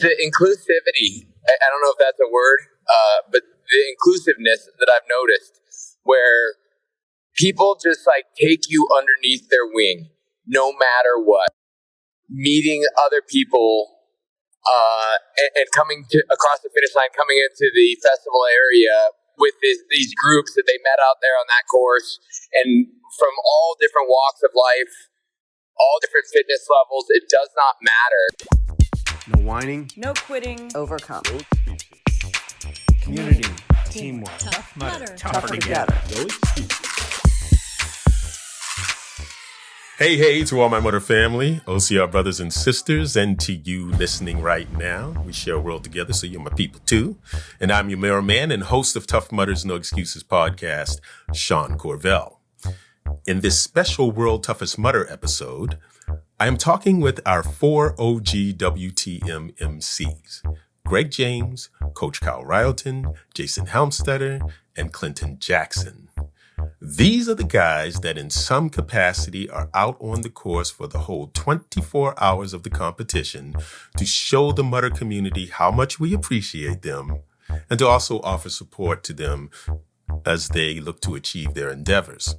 the inclusivity. I don't know if that's a word, but the inclusiveness that I've noticed where people just like take you underneath their wing, no matter what. Meeting other people and coming across the finish line, coming into the festival area with these groups that they met out there on that course, and from all different walks of life, all different fitness levels. It does not matter. No whining. No quitting. Overcome. Community. Teamwork. Tough Mudder. Tougher together. Hey, to all my Mudder family, OCR brothers and sisters, and to you listening right now. We share a world together, so you're my people too. And I'm your mirror man and host of Tough Mudder's No Excuses podcast, Sean Corvelle. In this special World Toughest Mudder episode, I am talking with our 4 OG WTM MCs, Greg James, Coach Kyle Ryleton, Jason Helmsteadter, and Clinton Jackson. These are the guys that in some capacity are out on the course for the whole 24 hours of the competition to show the Mudder community how much we appreciate them and to also offer support to them as they look to achieve their endeavors.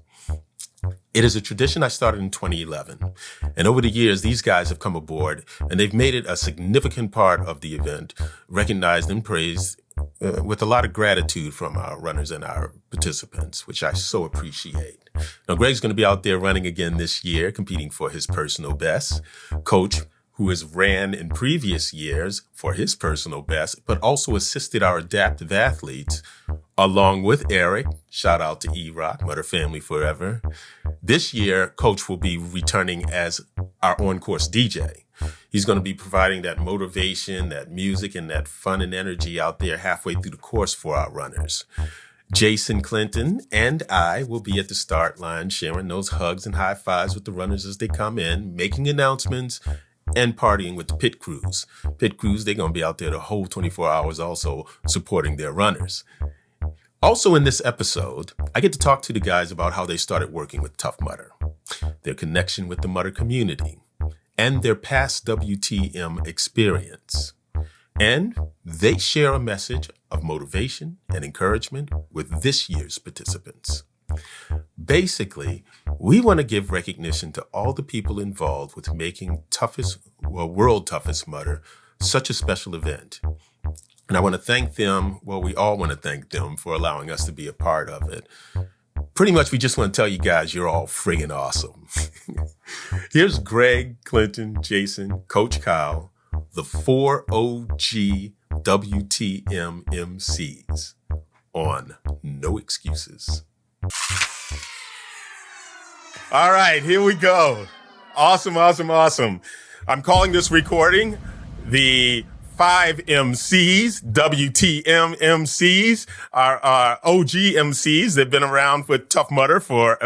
It is a tradition I started in 2011, and over the years, these guys have come aboard and they've made it a significant part of the event, recognized and praised with a lot of gratitude from our runners and our participants, which I so appreciate. Now, Greg's going to be out there running again this year, competing for his personal best. Coach, who has ran in previous years for his personal best, but also assisted our adaptive athletes, along with Eric. Shout out to E-Rock, Mudder Family Forever. This year, Coach will be returning as our on-course DJ. He's going to be providing that motivation, that music, and that fun and energy out there halfway through the course for our runners. Jason Clinton and I will be at the start line sharing those hugs and high fives with the runners as they come in, making announcements, and partying with the pit crews. Pit crews, they're going to be out there the whole 24 hours also supporting their runners. Also in this episode, I get to talk to the guys about how they started working with Tough Mudder, their connection with the Mudder community, and their past WTM experience. And they share a message of motivation and encouragement with this year's participants. Basically, we want to give recognition to all the people involved with making World Toughest Mudder such a special event. And I want to thank them, we all want to thank them for allowing us to be a part of it. Pretty much, we just want to tell you guys you're all friggin' awesome. Here's Greg, Clinton, Jason, Coach Kyle, the 4 OG WTM MCs on No Excuses. All right, here we go. Awesome. I'm calling this recording the 5 MCs, WTM MCs, our OG MCs. They've been around with Tough Mudder for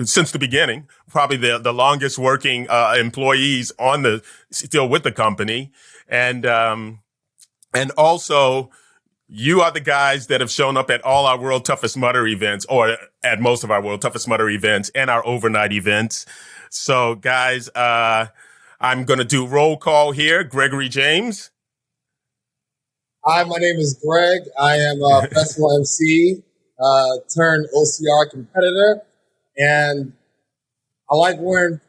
since the beginning, probably the longest working employees still with the company. And also, you are the guys that have shown up at all our World Toughest Mudder events, or at most of our World Toughest Mudder events and our overnight events. So, guys, I'm going to do roll call here. Gregory James. Hi, my name is Greg. I am a festival MC turned OCR competitor, and I like wearing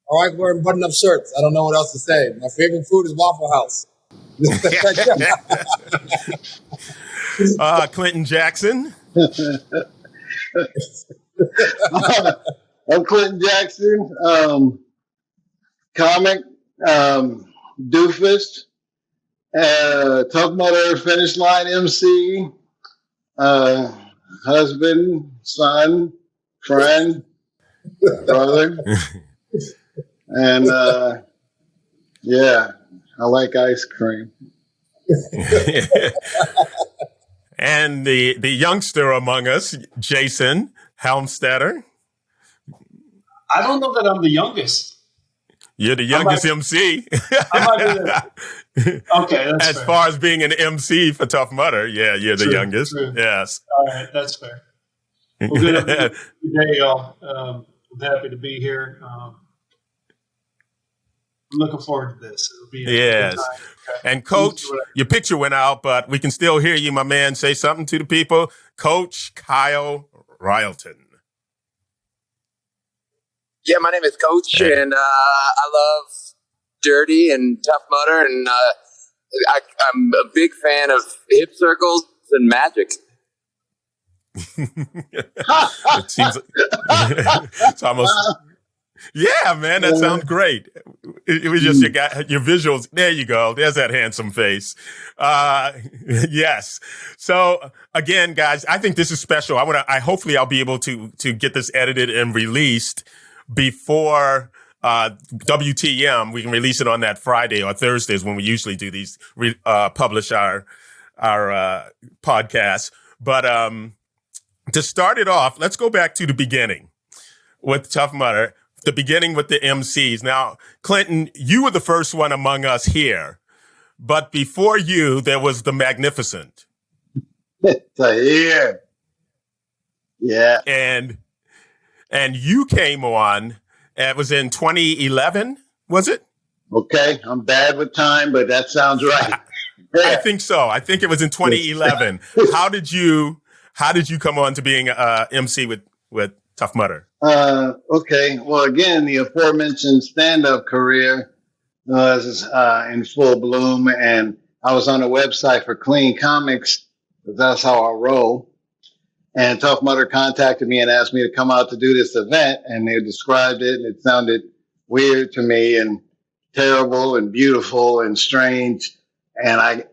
button-up shirts. I don't know what else to say. My favorite food is Waffle House. Clinton Jackson. I'm Clinton Jackson, comic, doofus, Tough Mudder finish line MC, husband, son, friend, brother, and I like ice cream. And the youngster among us, Jason Helmsteadter. I don't know that I'm the youngest. You're the youngest MC. I might be okay, that's as fair. far as being an MC for Tough Mudder, yeah, you're the youngest. True. Yes. All right, that's fair. Well, good day, y'all. I'm happy to be here. I'm looking forward to this. It'll be a good time. And Coach, your picture went out, but we can still hear you, my man. Say something to the people. Coach Kyle Ryleton. Yeah, my name is Coach, and I love Dirty and Tough Mudder, and I'm a big fan of hip circles and magic. It seems it's almost. Yeah, man, that sounds great. It was just your visuals. There you go. There's that handsome face. Yes. So again, guys, I think this is special. Hopefully I'll be able to get this edited and released before WTM. We can release it on that Friday or Thursdays when we usually do these, publish our podcasts. But to start it off, let's go back to the beginning with Tough Mudder. The beginning with the MCs. Now, Clinton, you were the first one among us here, but before you, there was the Magnificent. Yeah. And you came on, it was in 2011, was it? Okay, I'm bad with time, but that sounds right. Yeah. I think so. I think it was in 2011. How did you come on to being MC with Tough Mudder? Okay. Well, again, the aforementioned stand-up career was in full bloom, and I was on a website for Clean Comics. That's how I roll. And Tough Mudder contacted me and asked me to come out to do this event, and they described it, and it sounded weird to me and terrible and beautiful and strange. And I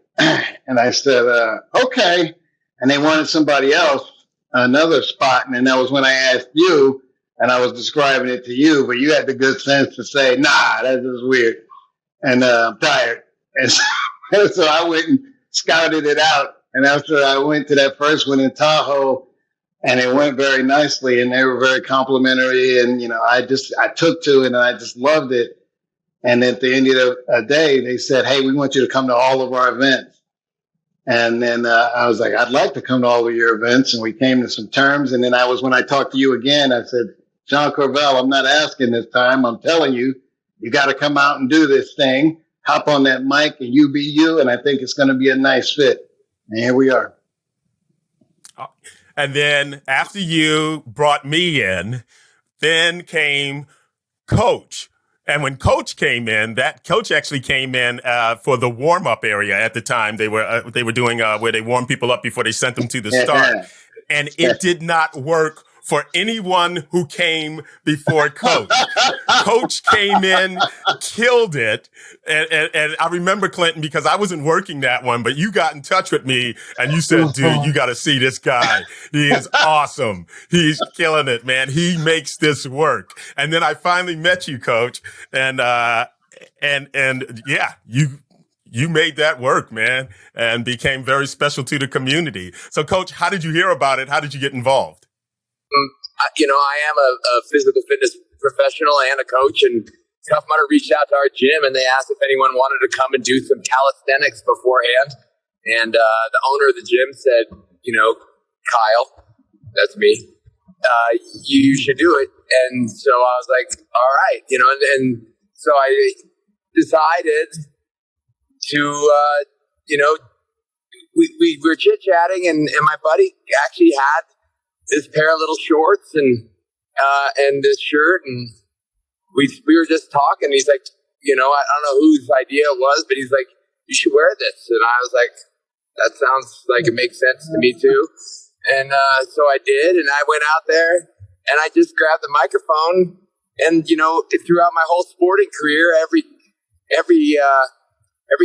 said, okay. And they wanted somebody else, another spot, and then that was when I asked you. And I was describing it to you, but you had the good sense to say, nah, that's just weird. And I'm tired. And so I went and scouted it out. And after I went to that first one in Tahoe, and it went very nicely, and they were very complimentary. And, I took to it, and I just loved it. And at the end of the day, they said, hey, we want you to come to all of our events. And then I was like, I'd like to come to all of your events. And we came to some terms. And then when I talked to you again, I said, John Corvelle, I'm not asking this time. I'm telling you, you got to come out and do this thing. Hop on that mic and you be you. And I think it's going to be a nice fit. And here we are. And then after you brought me in, then came Coach. And when Coach came in, that Coach actually came in for the warm-up area at the time. They were doing where they warm people up before they sent them to the start. And it did not work for anyone who came before Coach. Coach came in, killed it. And I remember, Clinton, because I wasn't working that one, but you got in touch with me and you said, dude, you got to see this guy. He is awesome. He's killing it, man. He makes this work. And then I finally met you, Coach. And yeah, you made that work, man, and became very special to the community. So, Coach, how did you hear about it? How did you get involved? I am a physical fitness professional and a coach, and Tough Mudder reached out to our gym and they asked if anyone wanted to come and do some calisthenics beforehand. And the owner of the gym said, Kyle, that's me, you should do it. And so I was like, all right, and so I decided to, we were chit-chatting and my buddy actually had this pair of little shorts and this shirt, and we were just talking. He's like, I don't know whose idea it was, but he's like, you should wear this. And I was like, that sounds like it makes sense to me too. And so I did, and I went out there and I just grabbed the microphone. And throughout my whole sporting career, every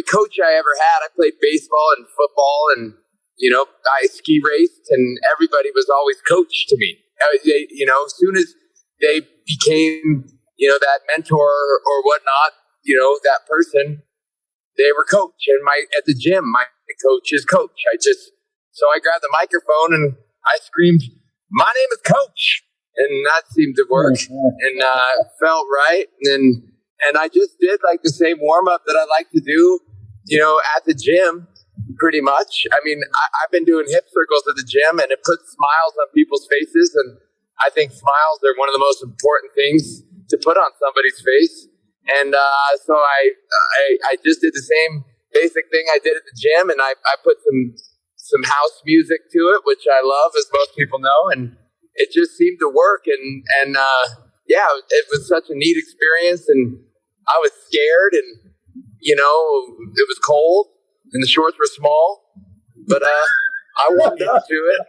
coach I ever had, I played baseball and football, and I ski raced, and everybody was always coach to me. As soon as they became, that mentor or whatnot, that person, they were coach. And at the gym, my coach is coach. So I grabbed the microphone and I screamed, my name is Coach. And that seemed to work and felt right. And I just did like the same warm up that I like to do, at the gym. Pretty much. I mean, I've been doing hip circles at the gym, and it puts smiles on people's faces. And I think smiles are one of the most important things to put on somebody's face. And so I just did the same basic thing I did at the gym, and I put some house music to it, which I love, as most people know, and it just seemed to work. And yeah, it was such a neat experience, and I was scared, and it was cold, and the shorts were small, but I warmed up to it.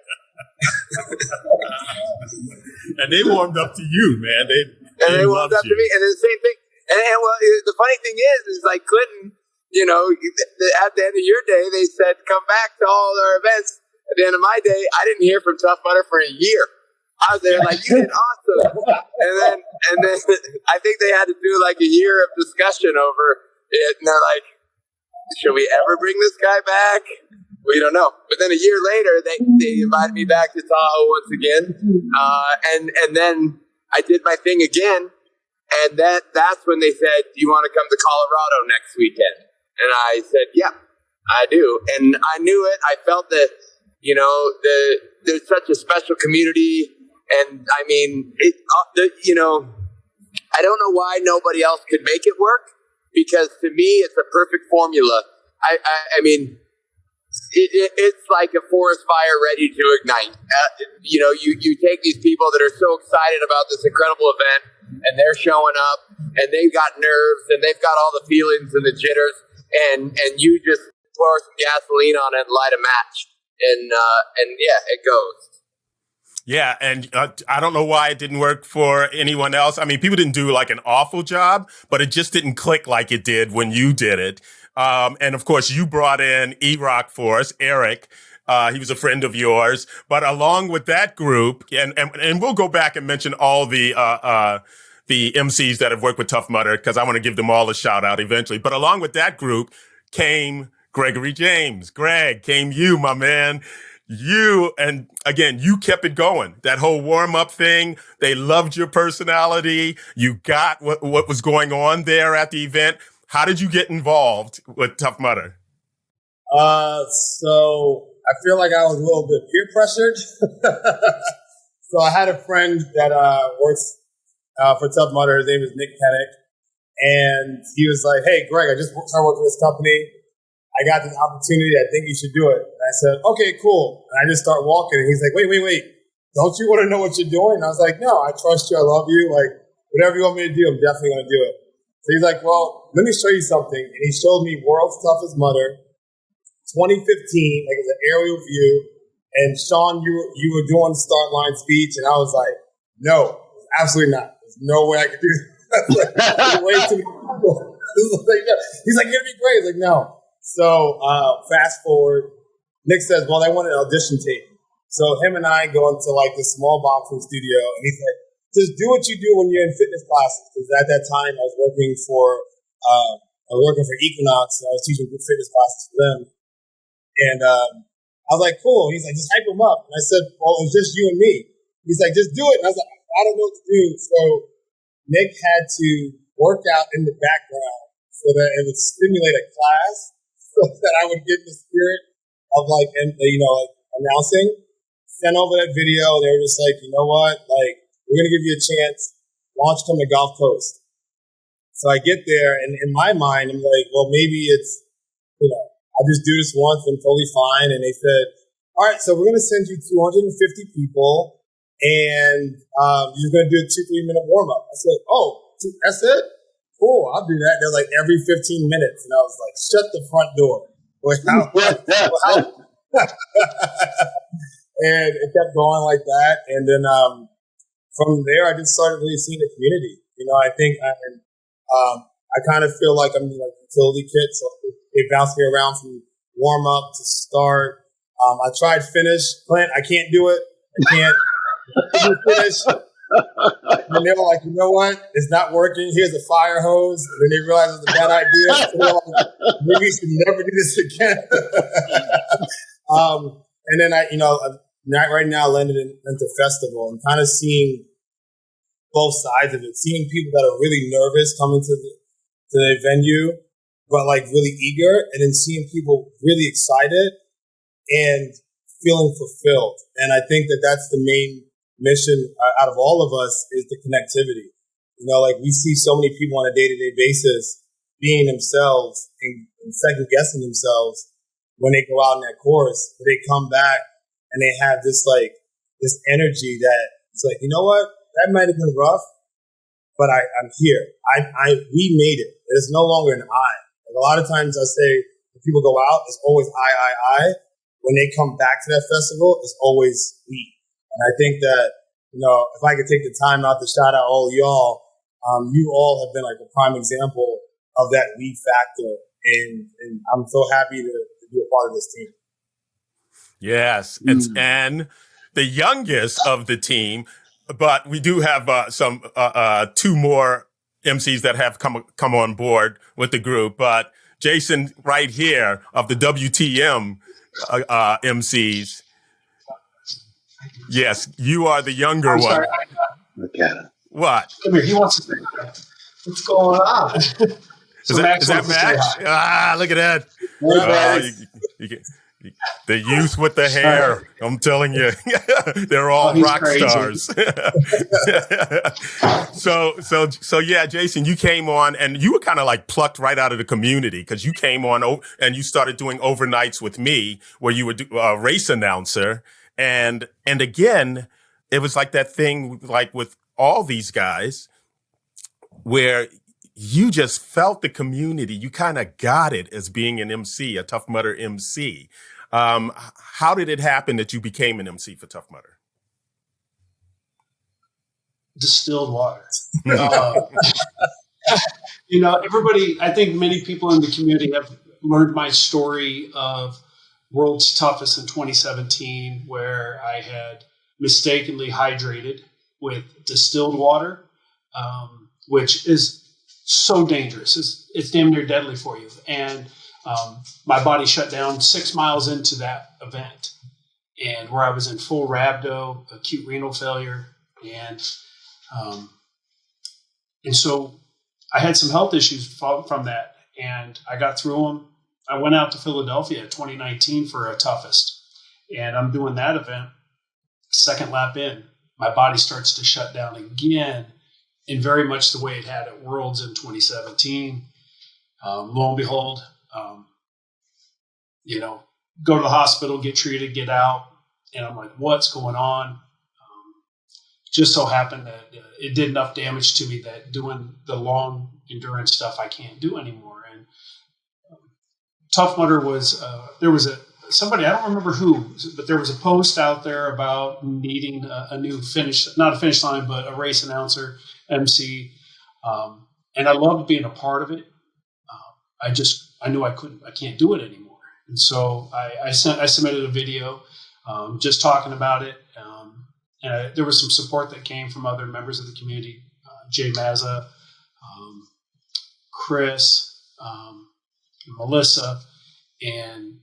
And they warmed up to you, man. They warmed up to me, and the same thing. And well, the funny thing is like Clinton, at the end of your day, they said, come back to all our events. At the end of my day, I didn't hear from Tough Mudder for a year. I was there like, you did awesome. And then I think they had to do like a year of discussion over it. And they're like, should we ever bring this guy back? We don't know. But then a year later, they invited me back to Tahoe once again. And then I did my thing again. And that's when they said, do you want to come to Colorado next weekend? And I said, yeah, I do. And I knew it. I felt that, there's such a special community. And I mean, I don't know why nobody else could make it work, because to me, it's a perfect formula. I mean, it's like a forest fire ready to ignite. You take these people that are so excited about this incredible event, and they're showing up, and they've got nerves, and they've got all the feelings and the jitters, and you just pour some gasoline on it and light a match, and yeah, it goes. Yeah, and I don't know why it didn't work for anyone else. I mean, people didn't do like an awful job, but it just didn't click like it did when you did it. And of course, you brought in E-Rock for us, Eric. He was a friend of yours. But along with that group, and we'll go back and mention all the MCs that have worked with Tough Mudder, because I want to give them all a shout out eventually. But along with that group came Gregory James. Greg, came you, my man. You, and again, you kept it going. That whole warm-up thing, they loved your personality. You got what was going on there at the event. How did you get involved with Tough Mudder? So I feel like I was a little bit peer pressured. So I had a friend that works for Tough Mudder. His name is Nick Pennick. And he was like, hey, Greg, I just started working with this company. I got this opportunity. I think you should do it. And I said, okay, cool. And I just start walking. And he's like, wait. Don't you want to know what you're doing? And I was like, no, I trust you. I love you. Like, whatever you want me to do, I'm definitely going to do it. So he's like, well, let me show you something. And he showed me World's Toughest Mudder, 2015, like it was an aerial view. And Sean, you were doing the start line speech. And I was like, no, absolutely not. There's no way I could do that. Way too many people. He's like, it'd be great. He's like, no. So fast forward, Nick says, well, I want an audition tape. So him and I go into like this small boxing studio, and he's like, just do what you do when you're in fitness classes. Because at that time I was working for Equinox, and I was teaching fitness classes for them. And I was like, cool. He's like, just hype him up. And I said, well, it's just you and me. He's like, just do it. And I was like, I don't know what to do. So Nick had to work out in the background so that it would stimulate a class, so that I would get the spirit of like announcing. Sent over that video. They were just like, you know what? Like, we're going to give you a chance. Launch on the Gulf Coast. So I get there, and in my mind, I'm like, well, maybe it's, I'll just do this once and totally fine. And they said, all right, so we're going to send you 250 people, and you're going to do a 2-3 minute warm up. I said, oh, that's it? Cool, I'll do that. They're like every 15 minutes. And I was like, shut the front door. And it kept going like that. And then from there, I just started really seeing the community. I think I kind of feel like I'm like a utility kit. So they bounce me around from warm up to start. I tried finish. Clint, I can't do it. I can't finish. And they were like, you know what? It's not working. Here's a fire hose. And then they realized it's a bad idea. So they're like, maybe we should never do this again. And then right now landed into festival and kind of seeing both sides of it. Seeing people that are really nervous coming to the venue, but like really eager, and then seeing people really excited and feeling fulfilled. And I think that that's the main mission out of all of us, is the connectivity. Like we see so many people on a day-to-day basis being themselves and and second guessing themselves when they go out in that course, but they come back and they have this energy that it's like, you know what, that might have been rough, but I'm here. We made it. It's no longer an I. Like a lot of times I say when people go out, it's always I. When they come back to that festival, it's always we. And I think that, if I could take the time out to shout out all y'all, you all have been like a prime example of that we factor. And I'm so happy to be a part of this team. Yes. And the youngest of the team, but we do have some two more MCs that have come on board with the group. But Jason, right here of the WTM MCs, yes, you are the younger I'm one. sorry. Look at him. What? Come here. He wants to say hi. What's going on? Is that Max? Look at that. The youth with the hair. I'm telling you, they're all rock crazy. stars. So yeah, Jason, you came on and you were kind of like plucked right out of the community because you came on and you started doing overnights with me where you were a race announcer. And again, it was like that thing like with all these guys where you just felt the community. You kind of got it as being an MC, a Tough Mudder MC. How did it happen that you became an MC for Tough Mudder? Distilled water. Everybody, I think many people in the community have learned my story of World's Toughest in 2017, where I had mistakenly hydrated with distilled water, which is so dangerous. It's damn near deadly for you. And my body shut down 6 miles into that event, and where I was in full rhabdo, acute renal failure, and so I had some health issues from that, and I got through them. I went out to Philadelphia 2019 for a toughest, and I'm doing that event. Second lap in, my body starts to shut down again, in very much the way it had at Worlds in 2017. Lo and behold, go to the hospital, get treated, get out, and I'm like, what's going on? Just so happened that it did enough damage to me that doing the long endurance stuff I can't do anymore. And Tough Mudder was there was somebody, I don't remember who, but there was a post out there about needing a new not a finish line, but a race announcer, MC. And I loved being a part of it. I knew I can't do it anymore. And so I submitted a video just talking about it. And there was some support that came from other members of the community, Jay Mazza, Chris, Melissa, and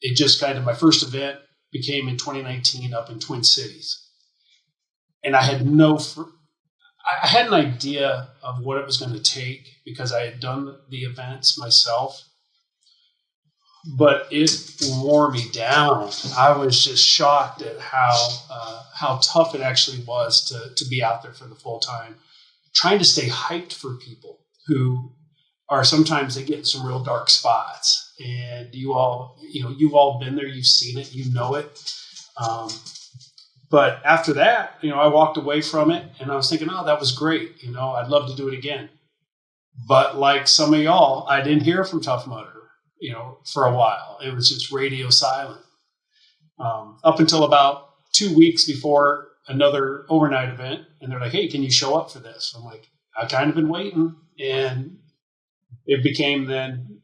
it just kind of, my first event became in 2019 up in Twin Cities. And I had I had an idea of what it was going to take because I had done the events myself, but it wore me down. I was just shocked at how tough it actually was to be out there for the full time, trying to stay hyped for people who are sometimes they get in some real dark spots. And you've all been there, you've seen it, you know it. But after that, I walked away from it and I was thinking, oh, that was great. I'd love to do it again. But like some of y'all, I didn't hear from Tough Mudder, for a while. It was just radio silent. Up until about 2 weeks before another overnight event. And they're like, hey, can you show up for this? I'm like, I've kind of been waiting. And it became then,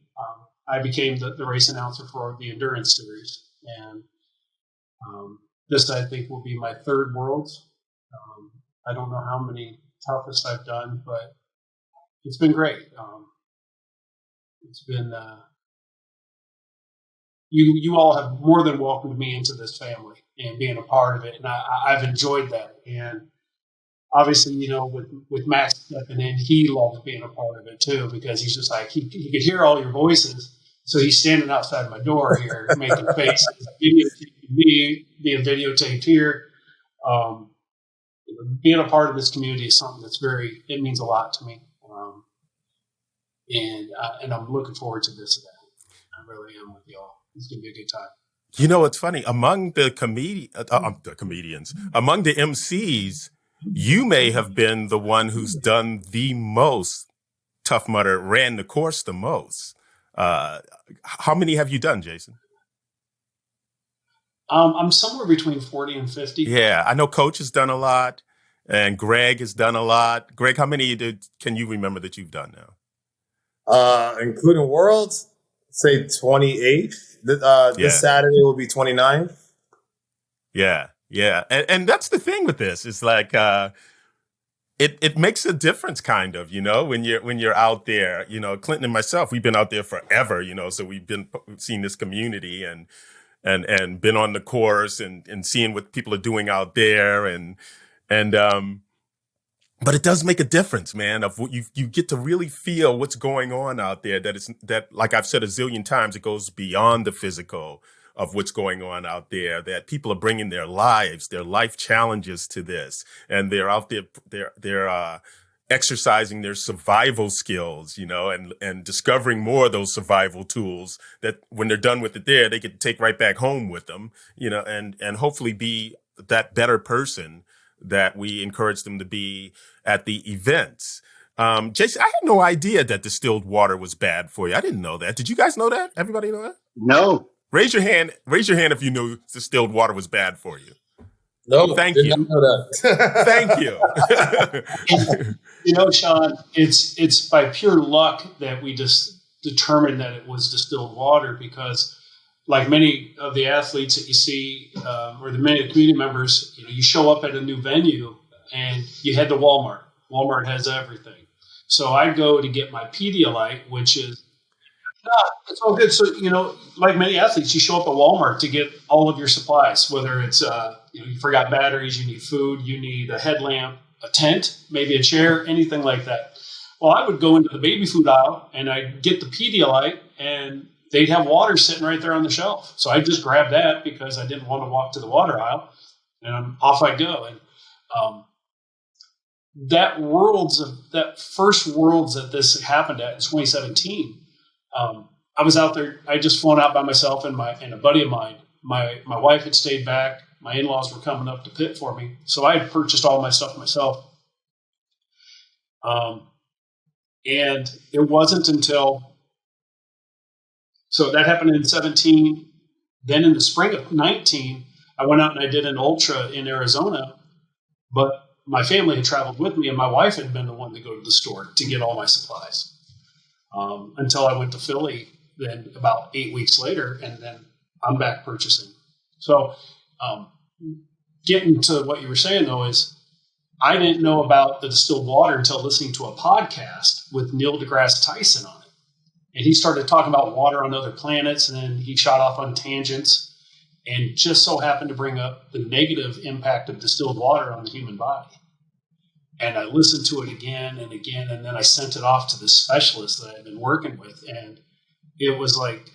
I became the race announcer for the endurance series. And this, I think, will be my third Worlds. I don't know how many toughest I've done, but it's been great. It's been, you all have more than welcomed me into this family and being a part of it. And I've enjoyed that. And obviously, with Max stepping in, he loved being a part of it too, because he's just like, he could hear all your voices. So he's standing outside my door here making faces, videotaping me, being videotaped here. Being a part of this community is something that's it means a lot to me. And I'm looking forward to this event. really am with y'all. It's going to be a good time. You know, it's funny. Among the comedians, among the MCs, you may have been the one who's done the most. Tough Mudder ran the course the most. How many have you done, Jason? I'm somewhere between 40 and 50. Yeah, I know Coach has done a lot, and Greg has done a lot. Greg, how many can you remember that you've done now? Including Worlds, say 28. This Saturday will be 29. Yeah. And that's the thing with this. It's like it makes a difference, kind of, you know, when you're out there. You know, Clinton and myself, we've been out there forever, you know, so we've seen this community and been on the course and seeing what people are doing out there and but it does make a difference, man, of what you get to really feel what's going on out there. That, like I've said a zillion times, it goes beyond the physical of what's going on out there, that people are bringing their lives, their life challenges to this. And they're out there, they're exercising their survival skills, you know, and discovering more of those survival tools that when they're done with it there, they can take right back home with them, you know, and hopefully be that better person that we encourage them to be at the events. Jason, I had no idea that distilled water was bad for you. I didn't know that. Did you guys know that? Everybody know that? No. Raise your hand if you knew distilled water was bad for you. No, thank did you. Not know that. Thank you. You know, Sean, it's by pure luck that we just determined that it was distilled water, because like many of the athletes that you see, or the many community members, you know, you show up at a new venue and you head to Walmart. Walmart has everything. So I go to get my Pedialyte, which is it's all good. So, you know, like many athletes, you show up at Walmart to get all of your supplies, whether it's, you forgot batteries, you need food, you need a headlamp, a tent, maybe a chair, anything like that. Well, I would go into the baby food aisle and I'd get the Pedialyte, and they'd have water sitting right there on the shelf. So I just grabbed that because I didn't want to walk to the water aisle, and off I go. And that first Worlds that this happened at in 2017, I was out there. I just flown out by myself and a buddy of mine. My wife had stayed back. My in-laws were coming up to pit for me, so I had purchased all my stuff myself. And it wasn't until so that happened in 17. Then in the spring of 19, I went out and I did an ultra in Arizona, but my family had traveled with me, and my wife had been the one to go to the store to get all my supplies. Until I went to Philly, then about 8 weeks later, and then I'm back purchasing. So getting to what you were saying, though, is I didn't know about the distilled water until listening to a podcast with Neil deGrasse Tyson on it. And he started talking about water on other planets, and then he shot off on tangents and just so happened to bring up the negative impact of distilled water on the human body. And I listened to it again and again, and then I sent it off to the specialist that I've been working with. And it was like,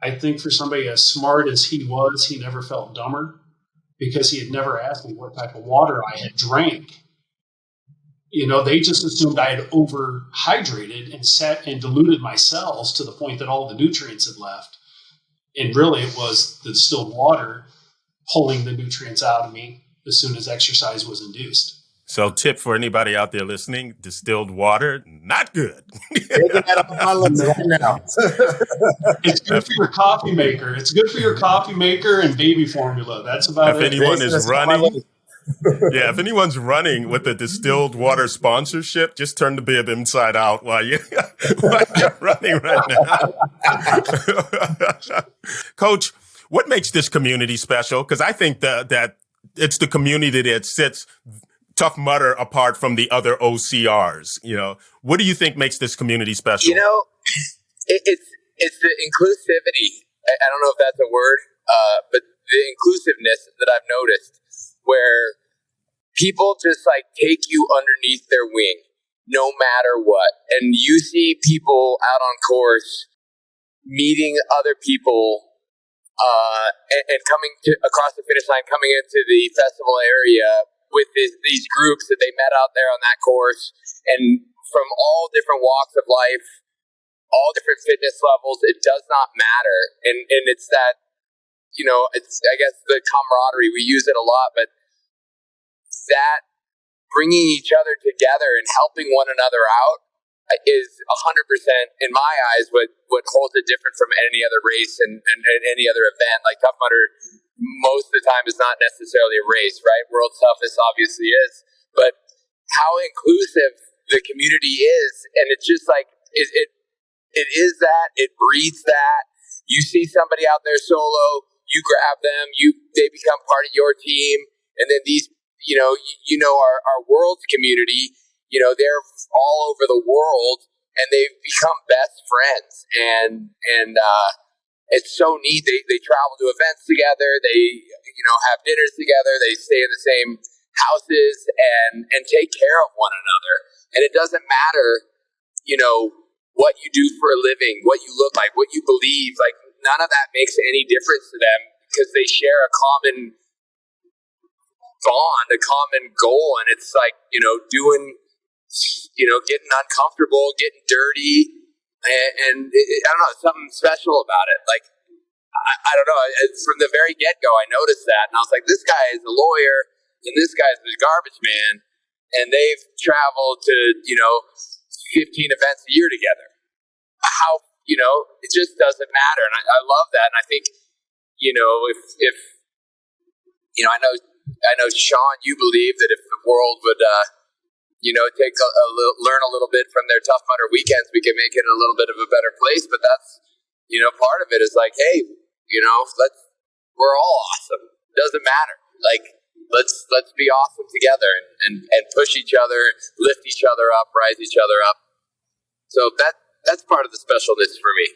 I think for somebody as smart as he was, he never felt dumber, because he had never asked me what type of water I had drank. You know, they just assumed I had overhydrated and sat and diluted my cells to the point that all the nutrients had left. And really it was the distilled water pulling the nutrients out of me as soon as exercise was induced. So tip for anybody out there listening, distilled water, not good. Taking that off my list right now. It's good for your coffee maker. It's good for your coffee maker and baby formula. That's about if it. Anyone is running, if anyone's running with a distilled water sponsorship, just turn the bib inside out while you're running right now. Coach, what makes this community special? Because I think that it's the community that sets Tough Mudder apart from the other OCRs. You know, what do you think makes this community special? You know, it's the inclusivity. I don't know if that's a word, but the inclusiveness that I've noticed, where people just like take you underneath their wing, no matter what. And you see people out on course meeting other people, and coming across the finish line, coming into the festival area with these groups that they met out there on that course, and from all different walks of life, all different fitness levels. It does not matter. And it's that, it's, I guess, the camaraderie. We use it a lot, but that bringing each other together and helping one another out is 100% in my eyes what holds it different from any other race and any other event. Like Tough Mudder, most of the time is not necessarily a race, right? World's Toughest obviously is, but how inclusive the community is, and it's just like it is that, it breeds that. You see somebody out there solo, you grab them, they become part of your team, and then these, our world's community, they're all over the world, and they've become best friends, and it's so neat. They travel to events together, they have dinners together, they stay in the same houses and take care of one another. And it doesn't matter, what you do for a living, what you look like, what you believe, like none of that makes any difference to them, because they share a common bond, a common goal. And it's like, doing, getting uncomfortable, getting dirty, and I don't know, something special about it. Like, I don't know, from the very get-go, I noticed that, and I was like, this guy is a lawyer, and this guy's the garbage man, and they've traveled to, 15 events a year together. How, it just doesn't matter. And I love that. And I think, if I know, Sean, you believe that if the world would, take learn a little bit from their Tough Mudder weekends, we can make it a little bit of a better place. But that's, part of it is like, hey, we're all awesome. Doesn't matter. Like, let's be awesome together and push each other, lift each other up, rise each other up. So that's part of the specialness for me.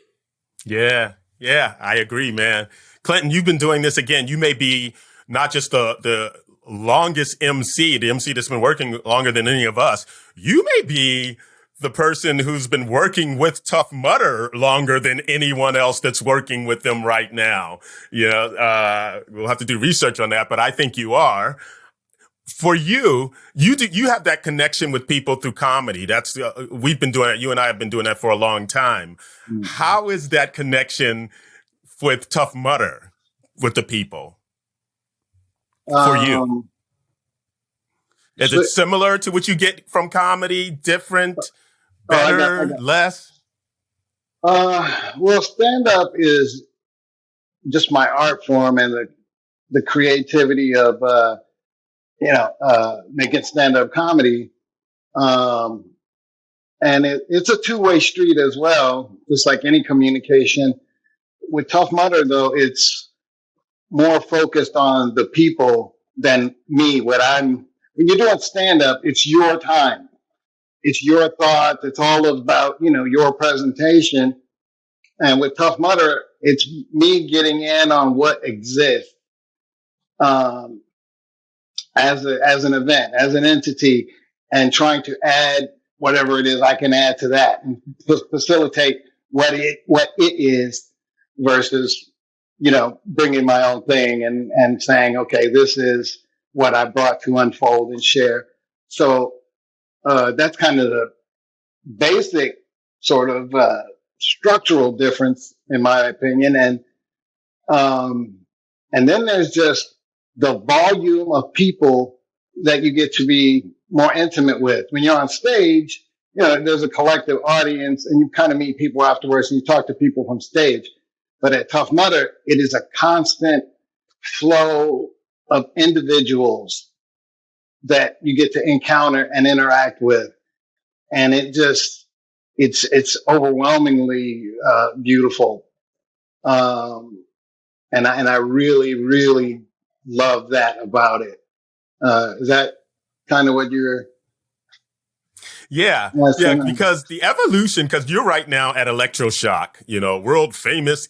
Yeah, I agree, man. Clinton, you've been doing this again. You may be not just the longest MC, the MC that's been working longer than any of us. You may be the person who's been working with Tough Mudder longer than anyone else that's working with them right now. We'll have to do research on that, but I think you are. For you have that connection with people through comedy. That's we've been doing that. You and I have been doing that for a long time. Mm-hmm. How is that connection with Tough Mudder with the people for you? Is it similar to what you get from comedy? Different, better, less? Well, stand-up is just my art form and the creativity of making stand-up comedy. And it's a two-way street as well, just like any communication. With Tough Mudder, though, it's more focused on the people than me. When you're doing stand-up, it's your time. It's your thoughts. It's all about, your presentation. And with Tough Mudder, it's me getting in on what exists. As an event, as an entity, and trying to add whatever it is I can add to that and facilitate what it is versus, bringing my own thing and saying, okay, this is what I brought to unfold and share. So, that's kind of the basic sort of, structural difference in my opinion. And then there's just the volume of people that you get to be more intimate with. When you're on stage, there's a collective audience and you kind of meet people afterwards and you talk to people from stage. But at Tough Mudder, it is a constant flow of individuals that you get to encounter and interact with. And it's overwhelmingly, beautiful. And I really, really love that about it. Is that kind of what you're? Yeah, because the evolution, because you're right now at electroshock, world famous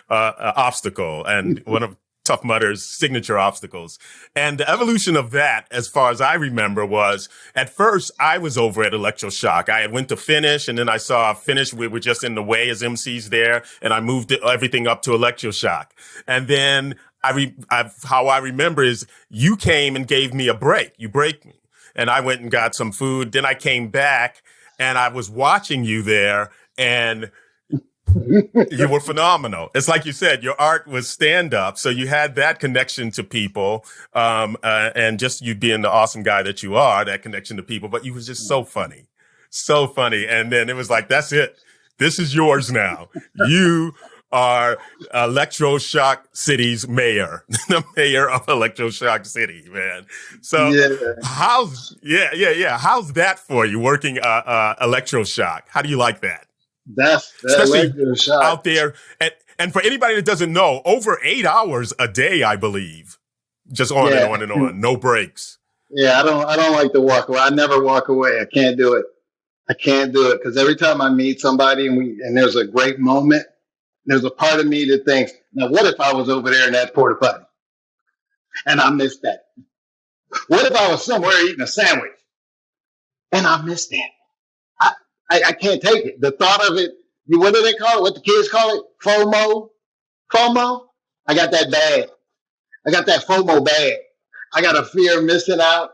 obstacle and one of Tough Mudder's signature obstacles. And the evolution of that, as far as I remember, was at first I was over at electroshock. I had went to Finish, and then I saw Finish. We were just in the way as MCs there, and I moved everything up to electroshock. And then how I remember is you came and gave me a break. You break me. And I went and got some food. Then I came back and I was watching you there, and You were phenomenal. It's like you said, your art was stand up. So you had that connection to people. And just you being the awesome guy that you are, that connection to people, but you was just so funny, so funny. And then it was like, that's it. This is yours now. You are Electroshock City's mayor, the mayor of Electroshock City, man. So how's that for you working Electroshock? How do you like that? That's Especially Electroshock out there. And for anybody that doesn't know, over 8 hours a day, I believe, just on and on and on, no breaks. Yeah, I don't like to walk away. I never walk away. I can't do it. Because every time I meet somebody and there's a great moment, there's a part of me that thinks, now what if I was over there in that porta potty and I missed that? What if I was somewhere eating a sandwich and I missed that? I can't take it. The thought of it, what do they call it? What the kids call it? FOMO? FOMO? I got that bad. I got that FOMO bad. I got a fear of missing out.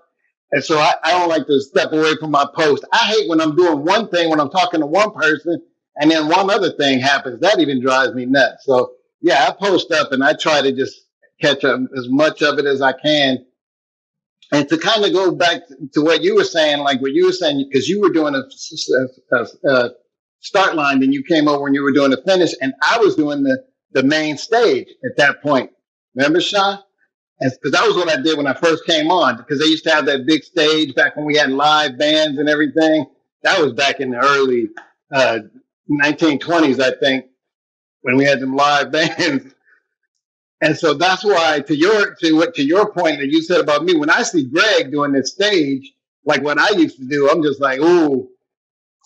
And so I don't like to step away from my post. I hate when I'm doing one thing, when I'm talking to one person, and then one other thing happens. That even drives me nuts. So, yeah, I post up and I try to just catch up as much of it as I can. And to kind of go back to what you were saying, because you were doing a start line, then you came over and you were doing the finish, and I was doing the main stage at that point. Remember, Sean? Because that was what I did when I first came on, because they used to have that big stage back when we had live bands and everything. That was back in the early 1920s, I think, when we had them live bands. And so that's why, to your point that you said about me, when I see Greg doing this stage, like what I used to do, I'm just like, ooh,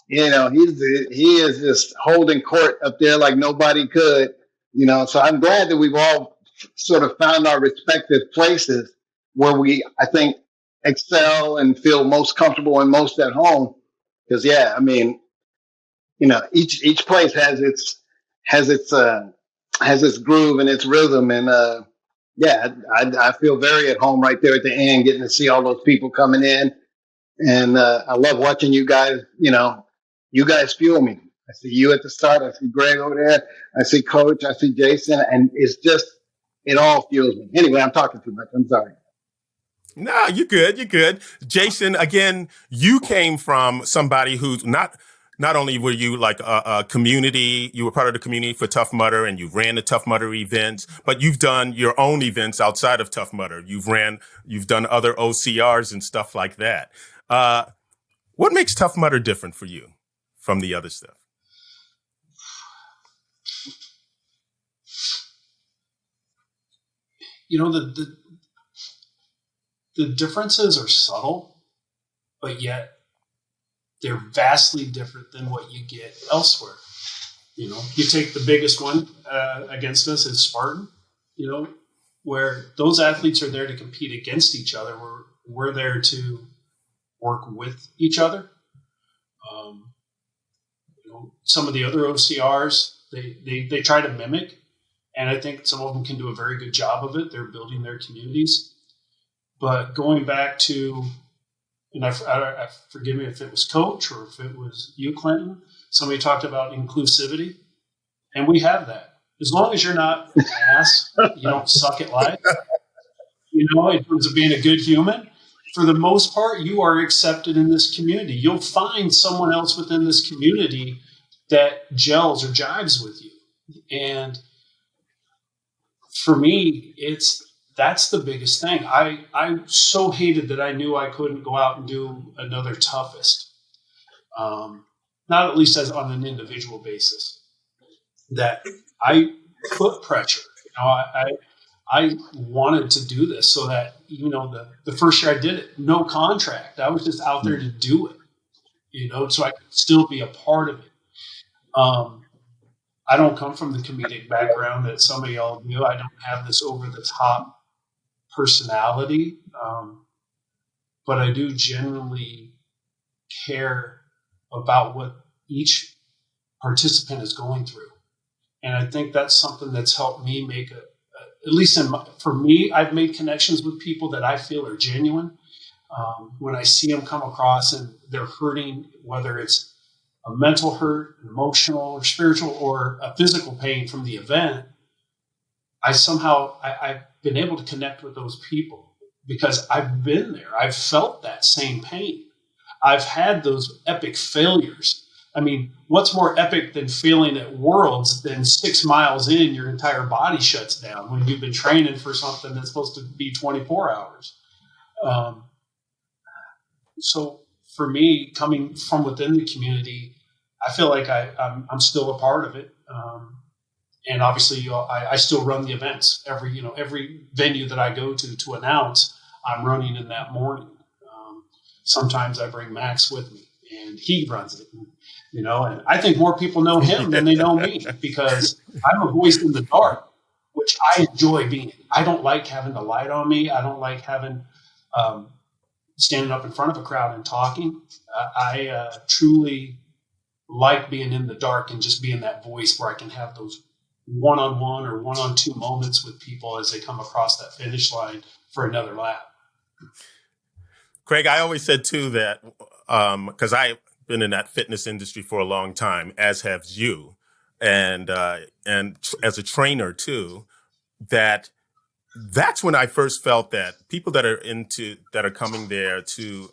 he is just holding court up there like nobody could, So I'm glad that we've all sort of found our respective places where we, I think, excel and feel most comfortable and most at home. Because each place has its groove and its rhythm, and I feel very at home right there at the end, getting to see all those people coming in, and I love watching you guys. You guys fuel me. I see you at the start. I see Greg over there. I see Coach. I see Jason, and it all fuels me. Anyway, I'm talking too much. I'm sorry. No, you're good. You're good. Jason, again, you came from somebody who's not only were you like a community, you were part of the community for Tough Mudder and you ran the Tough Mudder events, but you've done your own events outside of Tough Mudder. You've done other OCRs and stuff like that. What makes Tough Mudder different for you from the other stuff? The differences are subtle, but yet they're vastly different than what you get elsewhere. You take the biggest one against us is Spartan, where those athletes are there to compete against each other. We're there to work with each other. Some of the other OCRs, they try to mimic, and I think some of them can do a very good job of it. They're building their communities. But going back to, and I forgive me if it was Coach or if it was you, Clinton, somebody talked about inclusivity, and we have that. As long as you're not an ass, you don't suck at life, in terms of being a good human, for the most part, you are accepted in this community. You'll find someone else within this community that gels or jives with you. And for me, that's the biggest thing. I so hated that I knew I couldn't go out and do another toughest. Not at least as on an individual basis. That I put pressure. I wanted to do this so that, the first year I did it, no contract. I was just out there to do it, so I could still be a part of it. I don't come from the comedic background that some of y'all do. I don't have this over the top personality, but I do genuinely care about what each participant is going through. And I think that's something that's helped me make at least for me, I've made connections with people that I feel are genuine. When I see them come across and they're hurting, whether it's a mental hurt, an emotional or spiritual or a physical pain from the event, I've been able to connect with those people because I've been there. I've felt that same pain. I've had those epic failures. I mean, what's more epic than failing at Worlds than 6 miles in, your entire body shuts down when you've been training for something that's supposed to be 24 hours. So for me, coming from within the community, I feel like I'm still a part of it. And obviously, I still run the events. Every venue that I go to announce, I'm running in that morning. Sometimes I bring Max with me, and he runs it. And I think more people know him than they know me because I'm a voice in the dark, which I enjoy being. I don't like having the light on me. I don't like having standing up in front of a crowd and talking. I truly like being in the dark and just being that voice where I can have those one-on-one or one-on-two moments with people as they come across that finish line for another lap. Craig, I always said too that because I've been in that fitness industry for a long time, as have you, and as a trainer too, that's when I first felt that people that are coming there to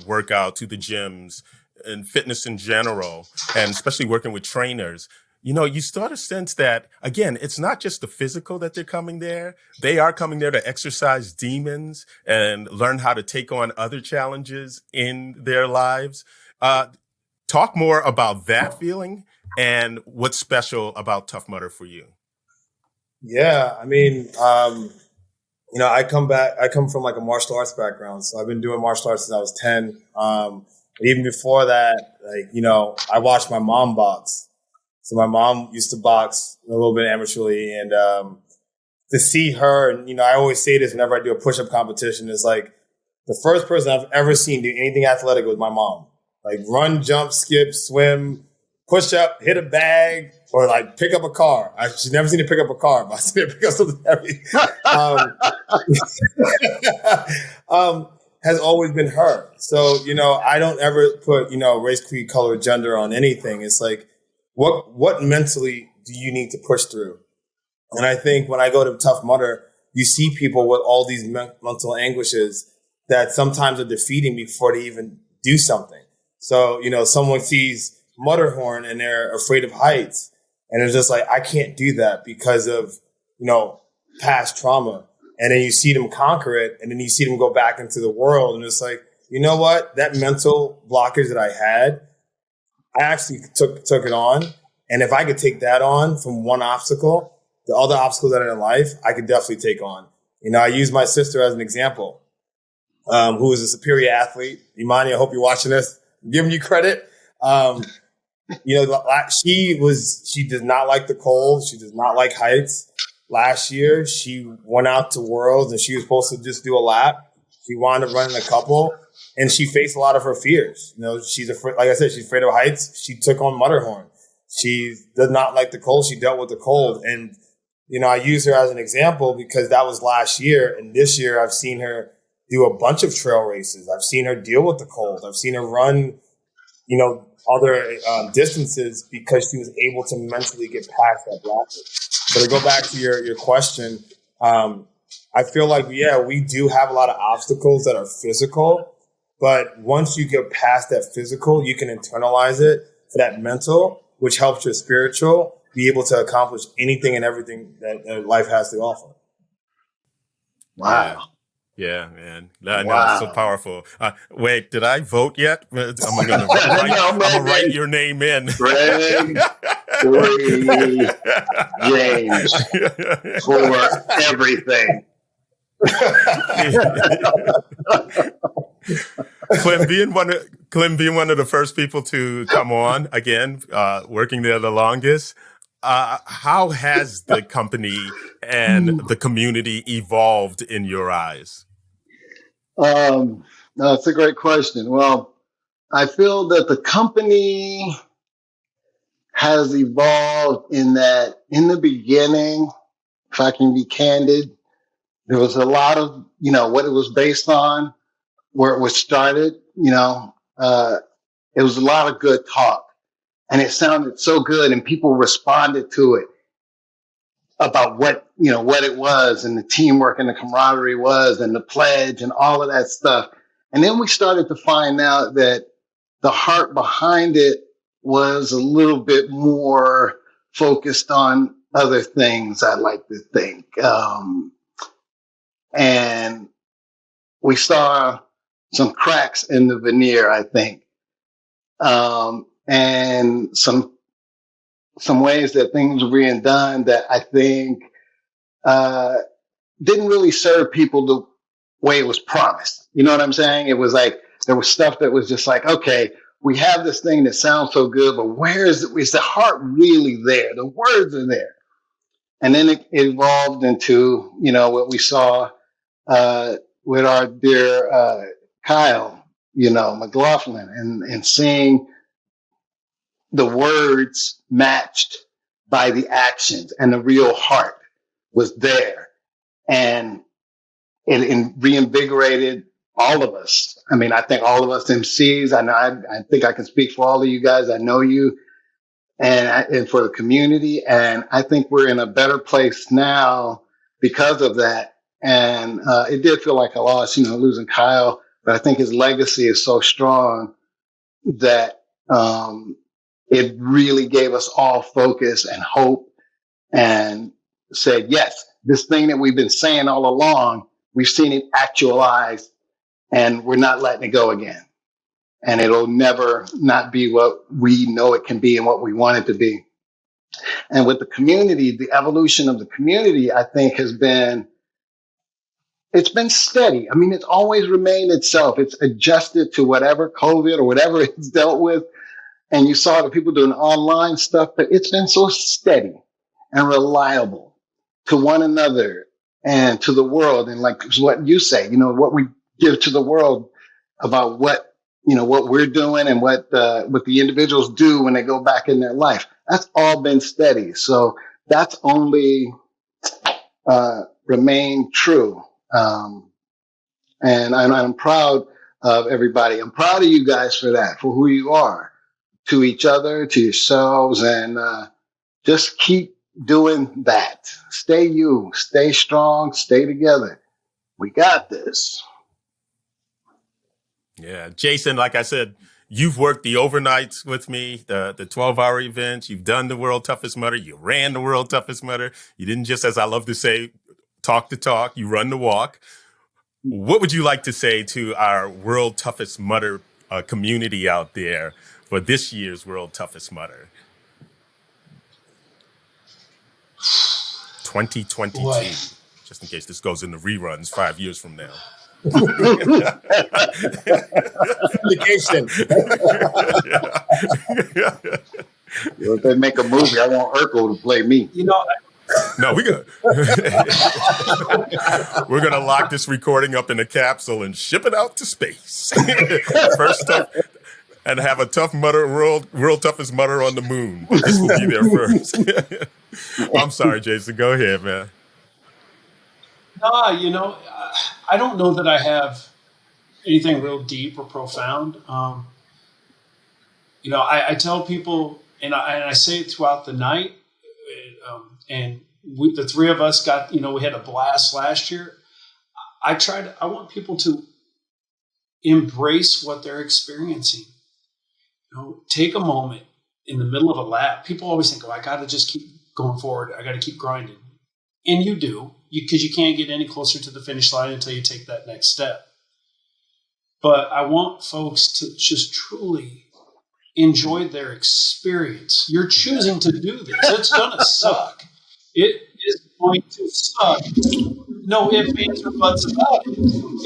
work out, to the gyms and fitness in general, and especially working with trainers, you start to sense that, again, it's not just the physical that they're coming there. They are coming there to exercise demons and learn how to take on other challenges in their lives. Talk more about that feeling and what's special about Tough Mudder for you. Yeah, I mean, I come from like a martial arts background. So I've been doing martial arts since I was 10. Even before that, I watched my mom box. So my mom used to box a little bit amateurly, and to see her, and I always say this whenever I do a push-up competition, is like the first person I've ever seen do anything athletic was my mom. Like run, jump, skip, swim, push up, hit a bag, or like pick up a car. She's never seen her pick up a car, but I've seen her pick up something heavy. Has always been her. So, I don't ever put, race, creed, color, gender on anything. It's like, what mentally do you need to push through? And I think when I go to Tough Mudder, you see people with all these mental anguishes that sometimes are defeating before they even do something. So, someone sees Mudderhorn and they're afraid of heights. And it's just like, I can't do that because of, past trauma. And then you see them conquer it, and then you see them go back into the world. And it's like, you know what? That mental blockage that I had, I actually took it on. And if I could take that on from one obstacle, the other obstacles that are in life, I could definitely take on. I use my sister as an example, who is a superior athlete. Imani, I hope you're watching this. I'm giving you credit. She does not like the cold. She does not like heights. Last year, she went out to Worlds and she was supposed to just do a lap. She wound up running a couple, and she faced a lot of her fears. She's afraid, like I said, she's afraid of heights. She took on Mudderhorn. She does not like the cold. She dealt with the cold. And, I use her as an example because that was last year. And this year, I've seen her do a bunch of trail races. I've seen her deal with the cold. I've seen her run, other distances because she was able to mentally get past that blockage. So to go back to your question, I feel like, we do have a lot of obstacles that are physical, but once you get past that physical, you can internalize it for that mental, which helps your spiritual be able to accomplish anything and everything that life has to offer. Wow. Yeah, man. No, it's so powerful. Wait, did I vote yet? I'm gonna write your name in. Greg, James, for everything. Clem being one of the first people to come on again, working there the longest. How has the company and the community evolved in your eyes? No, it's a great question. Well, I feel that the company has evolved in that in the beginning, if I can be candid, there was a lot of, what it was based on, where it was started, it was a lot of good talk. And it sounded so good, and people responded to it about what it was, and the teamwork and the camaraderie was, and the pledge and all of that stuff. And then we started to find out that the heart behind it was a little bit more focused on other things, I like to think. And we saw some cracks in the veneer, I think. And some ways that things were being done that I think didn't really serve people the way it was promised. You know what I'm saying? It was like there was stuff that was just like, okay, we have this thing that sounds so good, but is the heart really there? The words are there. And then it evolved into, what we saw with our dear Kyle, McLaughlin, and seeing the words matched by the actions, and the real heart was there. And it reinvigorated all of us. I mean, I think all of us MCs, I think I can speak for all of you guys. I know you, and for the community. And I think we're in a better place now because of that. And it did feel like a loss, losing Kyle, but I think his legacy is so strong that it really gave us all focus and hope, and said, yes, this thing that we've been saying all along, we've seen it actualize, and we're not letting it go again. And it'll never not be what we know it can be and what we want it to be. And with the community, the evolution of the community, I think it's been steady. I mean, it's always remained itself. It's adjusted to whatever COVID or whatever it's dealt with. And you saw the people doing online stuff, but it's been so steady and reliable to one another and to the world. And like what you say, what we give to the world about what we're doing and what the individuals do when they go back in their life. That's all been steady. So that's only remained true. And I'm proud of everybody. I'm proud of you guys for that, for who you are, to each other, to yourselves, and just keep doing that. Stay you, stay strong, stay together. We got this. Yeah, Jason, like I said, you've worked the overnights with me, the 12-hour events. You've done the World Toughest Mudder. You ran the World Toughest Mudder. You didn't just, as I love to say, talk the talk. You run the walk. What would you like to say to our World Toughest Mudder community out there for this year's World Toughest Mudder? 2022. Boy. Just in case this goes into reruns 5 years from now. Vacation. If they make a movie, I want Urkel to play me. No, we good. We're going to lock this recording up in a capsule and ship it out to space. First up, and have a tough mudder, world toughest mudder on the moon. This will be there first. I'm sorry, Jason. Go ahead, man. No, I don't know that I have anything real deep or profound. I tell people, and I say it throughout the night, and the three of us got, we had a blast last year. I want people to embrace what they're experiencing. Take a moment in the middle of a lap. People always think, I got to just keep going forward. I got to keep grinding. And you do, because you can't get any closer to the finish line until you take that next step. But I want folks to just truly enjoy their experience. You're choosing to do this. It's going to suck. It is going to suck. No ifs, ands, or buts about it.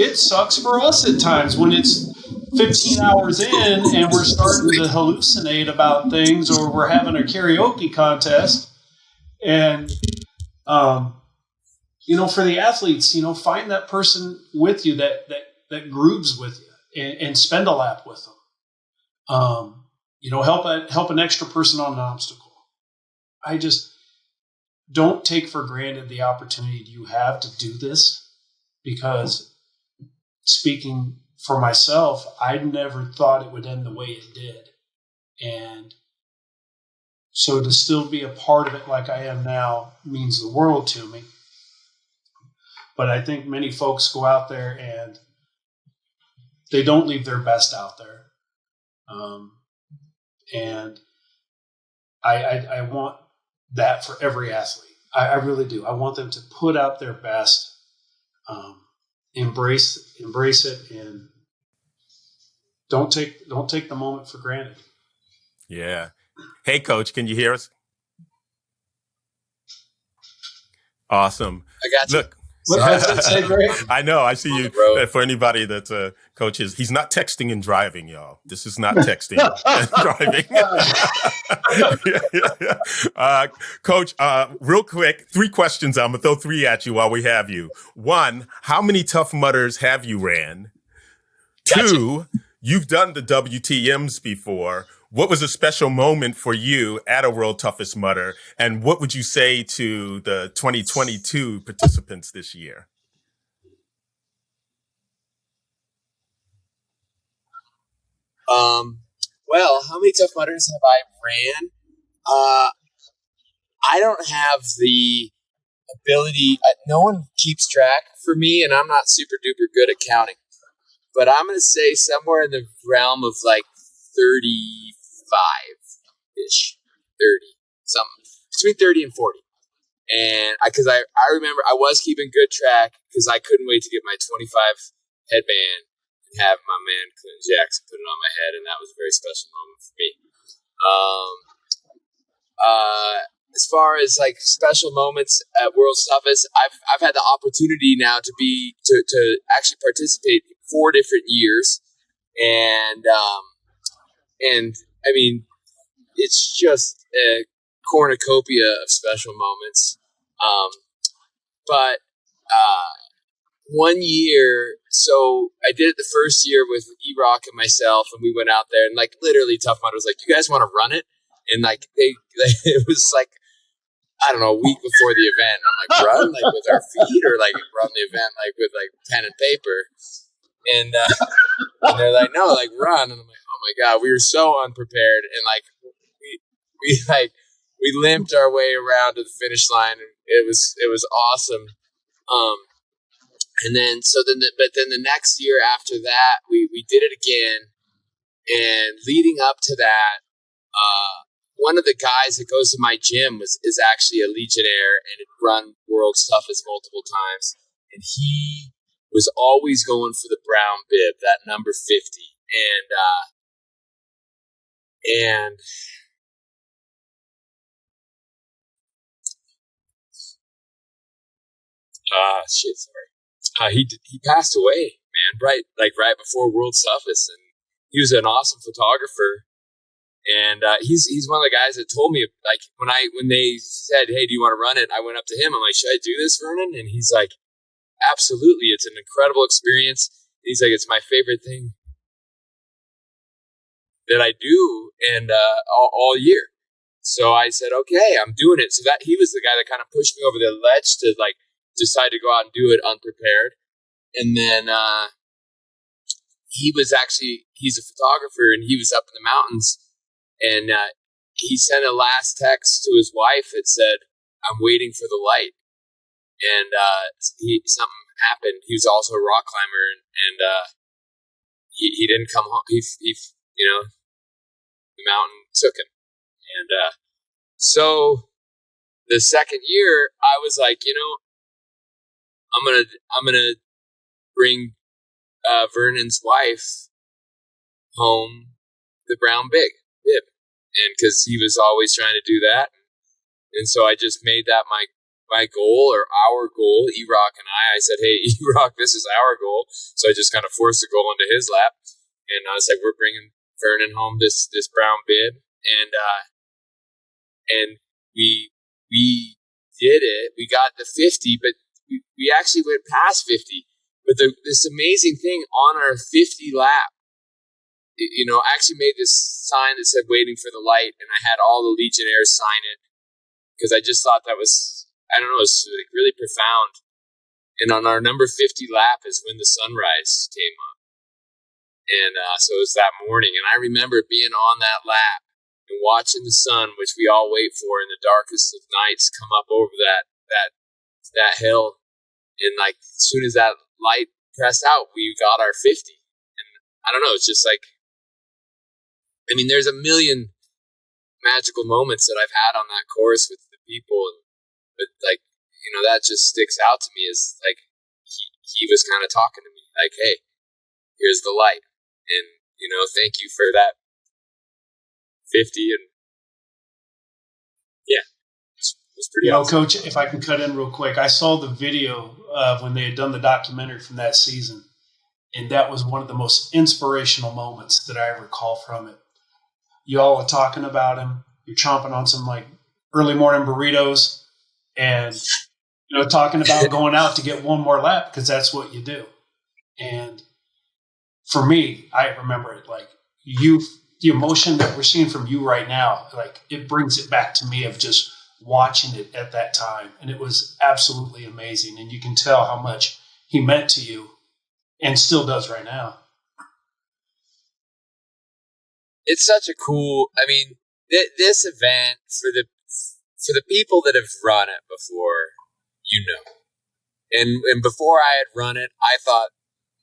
It sucks for us at times when it's 15 hours in and we're starting to hallucinate about things, or we're having a karaoke contest. And, for the athletes, find that person with you that grooves with you and spend a lap with them. Help an extra person on an obstacle. I just don't take for granted the opportunity you have to do this, because speaking for myself, I never thought it would end the way it did. And So to still be a part of it like I am now means the world to me. But I think many folks go out there and they don't leave their best out there. And I want that for every athlete. I really do. I want them to put out their best, embrace it, and don't take the moment for granted. Yeah. Hey, Coach, can you hear us? Awesome. I got you. Look. What does it say, Greg? I know. I see you. For anybody that's Coach he's not texting and driving, y'all. This is not texting and driving. Coach, real quick, 3 questions. I'm going to throw 3 at you while we have you. 1, how many Tough Mudders have you ran? Gotcha. 2, you've done the WTMs before. What was a special moment for you at a World Toughest Mudder? And what would you say to the 2022 participants this year? Well, how many Tough Mudders have I ran? I don't have the ability. No one keeps track for me, and I'm not super duper good at counting. But I'm going to say somewhere in the realm of like 35-ish, 30, something between 30 and 40. And because I remember I was keeping good track because I couldn't wait to get my 25 headband and have my man Clinton Jackson put it on my head, and that was a very special moment for me. As far as like special moments at World's Toughest, I've had the opportunity now to actually participate 4 different years, and I mean, it's just a cornucopia of special moments. But one year, so I did it the first year with E-Rock and myself, and we went out there, and like literally Tough Mudder was like, "You guys want to run it?" And like it was like, I don't know, a week before the event. I'm like, run like with our feet, or like run the event like with like pen and paper. And they're like, no, like run. And I'm like, oh my God, we were so unprepared, and like we limped our way around to the finish line, and it was awesome. And then but then the next year after that, we did it again, and leading up to that, one of the guys that goes to my gym is actually a Legionnaire and had run World's Toughest multiple times, and he was always going for the brown bib, that number 50, and sorry. He passed away, man, right before World's Toughest, and he was an awesome photographer. And he's one of the guys that told me, like, when they said, "Hey, do you want to run it?" I went up to him. I'm like, "Should I do this, Vernon?" And he's like, "Absolutely. It's an incredible experience." And he's like, "It's my favorite thing that I do, and all year." So I said, "Okay, I'm doing it." So that he was the guy that kind of pushed me over the ledge to like decide to go out and do it unprepared. And then he's a photographer, and he was up in the mountains. And he sent a last text to his wife that said, "I'm waiting for the light." And something happened. He was also a rock climber, and he didn't come home. He the mountain took him. And so the second year, I was like, I'm gonna bring Vernon's wife home the brown bib. And because he was always trying to do that. And so I just made that my goal, or our goal, E-Rock and I said, "Hey, E-Rock, this is our goal." So I just kind of forced the goal into his lap. And I was like, "We're bringing Vernon home this brown bib." And we did it. We got the 50, but we actually went past 50. But this amazing thing on our 50 lap, I actually made this sign that said "Waiting for the light," and I had all the Legionnaires sign it because I just thought that was, I don't know, it was like really profound. And on our number 50 lap is when the sunrise came up. And so it was that morning. And I remember being on that lap and watching the sun, which we all wait for in the darkest of nights, come up over that hill. And like, as soon as that light pressed out, we got our 50. And I don't know, it's just like, I mean, there's a million magical moments that I've had on that course with the people, but like, you know, that just sticks out to me as like he was kind of talking to me like, hey, here's the light, and you know, thank you for that 50. And yeah, it was pretty awesome. Coach, if I can cut in real quick, I saw the video of when they had done the documentary from that season, and that was one of the most inspirational moments that I recall from it. You all are talking about him. You're chomping on some like early morning burritos, and you know, talking about going out to get one more lap because that's what you do. And for me, I remember it like the emotion that we're seeing from you right now, like it brings it back to me of just watching it at that time, and it was absolutely amazing. And you can tell how much he meant to you, and still does right now. It's such a cool, I mean, this event for the people that have run it before, you know, and before I had run it, I thought,